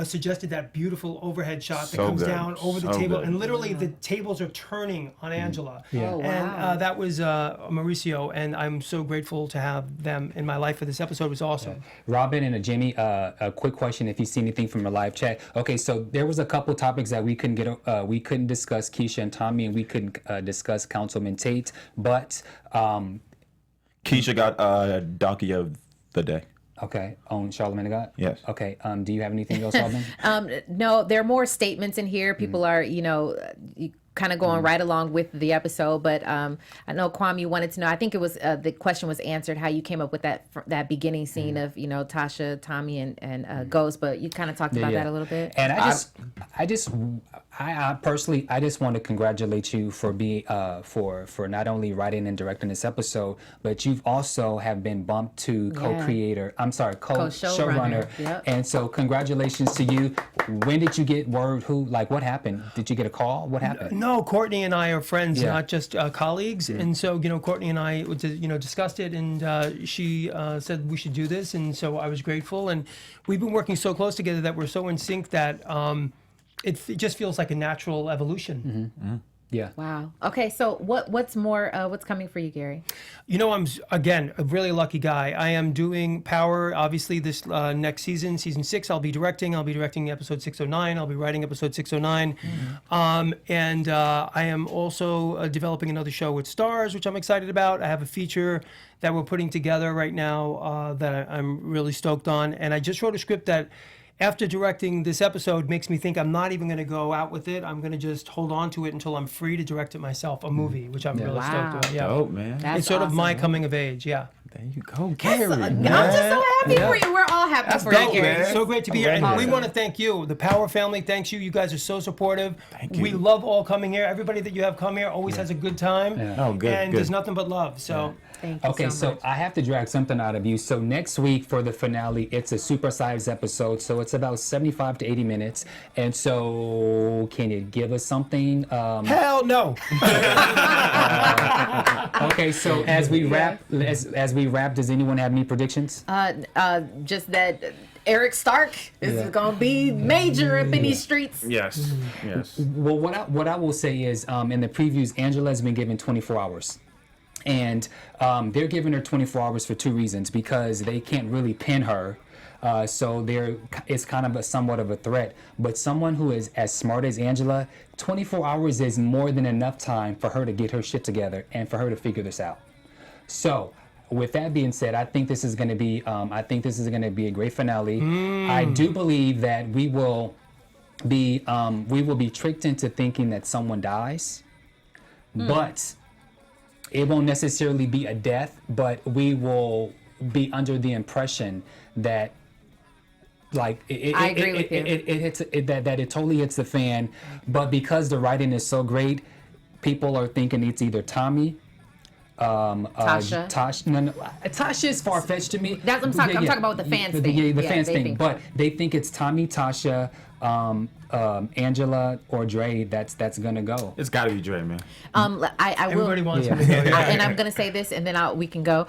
suggested that beautiful overhead shot that comes down over the table, and literally the tables are turning on Angela. Oh, wow. And that was Mauricio, and I'm so grateful to have them in my life for this episode. It was awesome. Robin and Jimmy, a quick question if you see anything from the live chat. Okay, so there was a couple topics that we couldn't discuss, Keisha and Tommy, and we couldn't discuss Councilman Tate, but Keisha got Donkey of the Day. okay, on Charlamagne the God? Yes. Okay, do you have anything else, Robin? No, there are more statements in here. People are, kind of going right along with the episode. But I know, Kwame, you wanted to know. I think it was the question was answered how you came up with that beginning scene of Tasha, Tommy, and Ghost. But you kind of talked about that a little bit. And I personally want to congratulate you for being for not only writing and directing this episode, but you've also have been bumped to co-showrunner. Yep. And so congratulations to you. When did you get word? What happened? Did you get a call? What happened? No, Courtney and I are friends, not just colleagues. And so, Courtney and I, discussed it, and she said we should do this. And so I was grateful. And we've been working so close together that we're so in sync that it just feels like a natural evolution. Mm-hmm. Yeah. Wow. Okay, so what's coming for you, Gary? I'm, again, a really lucky guy. I am doing Power, obviously, this next season, season 6. I'll be directing episode 609. I'll be writing episode 609. And I am also developing another show with Stars, which I'm excited about. I have a feature that we're putting together right now that I'm really stoked on. And I just wrote a script that, after directing this episode, makes me think I'm not even going to go out with it. I'm going to just hold on to it until I'm free to direct it myself, a movie, which I'm really stoked about. Yeah. Dope, man. That's It's sort of my awesome. coming of age, yeah. There you go, Gary. I'm just so happy for you. We're all happy for you, dope, Gary. man. So great to be here. And we want to thank you, the Power family. Thanks you. You guys are so supportive. Thank you. We love all coming here. Everybody that you have come here always has a good time. Oh, good, And good. there's nothing but love. So Thank you Okay, so so much. I have to drag something out of you. So next week for the finale, it's a supersized episode. So it's about 75 to 80 minutes. And so can you give us something? Hell no. Okay, so as we wrap, does anyone have any predictions? Just that Eric Stark is going to be major up in these streets. Yes. Yes. Well, what I will say is, in the previews, Angela has been given 24 hours. And they're giving her 24 hours for two reasons, because they can't really pin her. So it's kind of somewhat of a threat. But someone who is as smart as Angela, 24 hours is more than enough time for her to get her shit together and for her to figure this out. So with that being said, I think this is going to be a great finale. I do believe that we will be tricked into thinking that someone dies, but it won't necessarily be a death, but we will be under the impression that, like, I agree with you. that it totally hits the fan. But because the writing is so great, people are thinking it's either Tommy, Tasha. Tasha is far fetched to me. That's what I'm talking. I'm talking about what the fans think. Yeah, the Yeah, fans they think. think But they think it's Tommy, Tasha, Angela, or Dre. That's gonna go. It's got to be Dre, man. I will. Everybody wants Yeah. me to go. And I'm going to say this, and then we can go.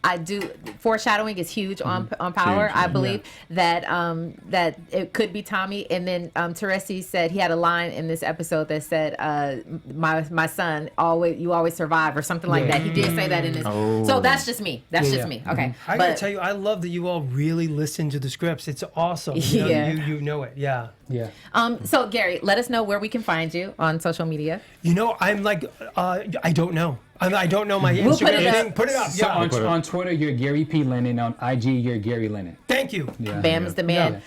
I do. Foreshadowing is huge on Power. Huge, I believe that that it could be Tommy. And then Teresi said he had a line in this episode that said, "My son, you always survive," or something like that. He did say that in this. So that's just me. That's just me. Okay. I gotta tell you, I love that you all really listen to the scripts. It's awesome. You know it. Yeah. Yeah. So Gary, let us know where we can find you on social media. You know, I'm like, I don't know. I don't know my We'll put Instagram it thing. up. Put it up. So Yeah. on Twitter, you're Gary P. Lennon. On IG, you're Gary Lennon. Thank you. Yeah. Bam is the man.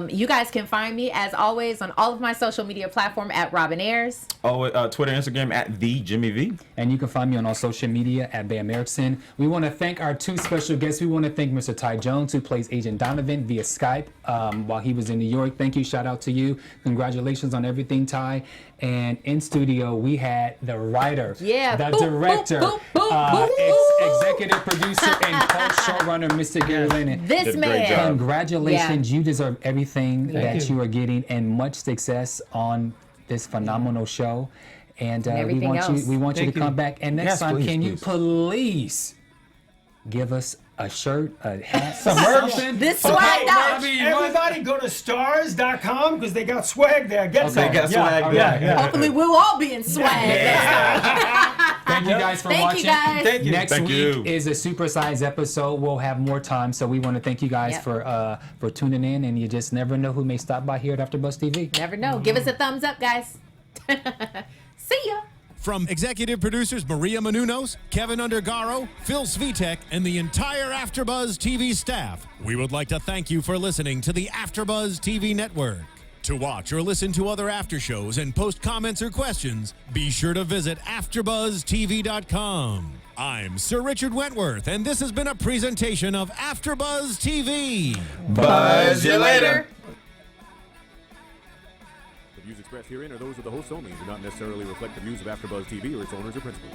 You guys can find me, as always, on all of my social media platform at Robin Ayers. Twitter, Instagram at the Jimmy V. And you can find me on all social media at Bam Ericsen. We want to thank our two special guests. We want to thank Mr. Ty Jones, who plays Agent Donovan via Skype while he was in New York. Thank you. Shout out to you. Congratulations on everything, Ty. And in studio, we had the writer, the director, executive producer, and co-showrunner, Mr. Gary Lennon. This Did a great man. job. Congratulations. You deserve everything that you. you are getting, and much success on this phenomenal show. And we everything want else. you to Thank you. come back. And next Yes, time, please, can you please. please give us a shirt, a hat, merch. something? This swagged out. Everybody go to stars.com because they got swag there. Get some. They got swag there. Yeah. Hopefully, we'll all be in swag. Thank you guys for Thank watching. you guys. Thank you. Next Thank week you. is a supersized episode. We'll have more time, so we want to thank you guys Yep. for tuning in. And you just never know who may stop by here at AfterBuzz TV. Never know. Give us a thumbs up, guys. See ya. From executive producers Maria Menounos, Kevin Undergaro, Phil Svitek, and the entire AfterBuzz TV staff, we would like to thank you for listening to the AfterBuzz TV network. To watch or listen to other after shows and post comments or questions, be sure to visit AfterBuzzTV.com. I'm Sir Richard Wentworth, and this has been a presentation of AfterBuzz TV. Buzz you later. The views expressed herein are those of the hosts only and do not necessarily reflect the views of AfterBuzz TV or its owners or principals.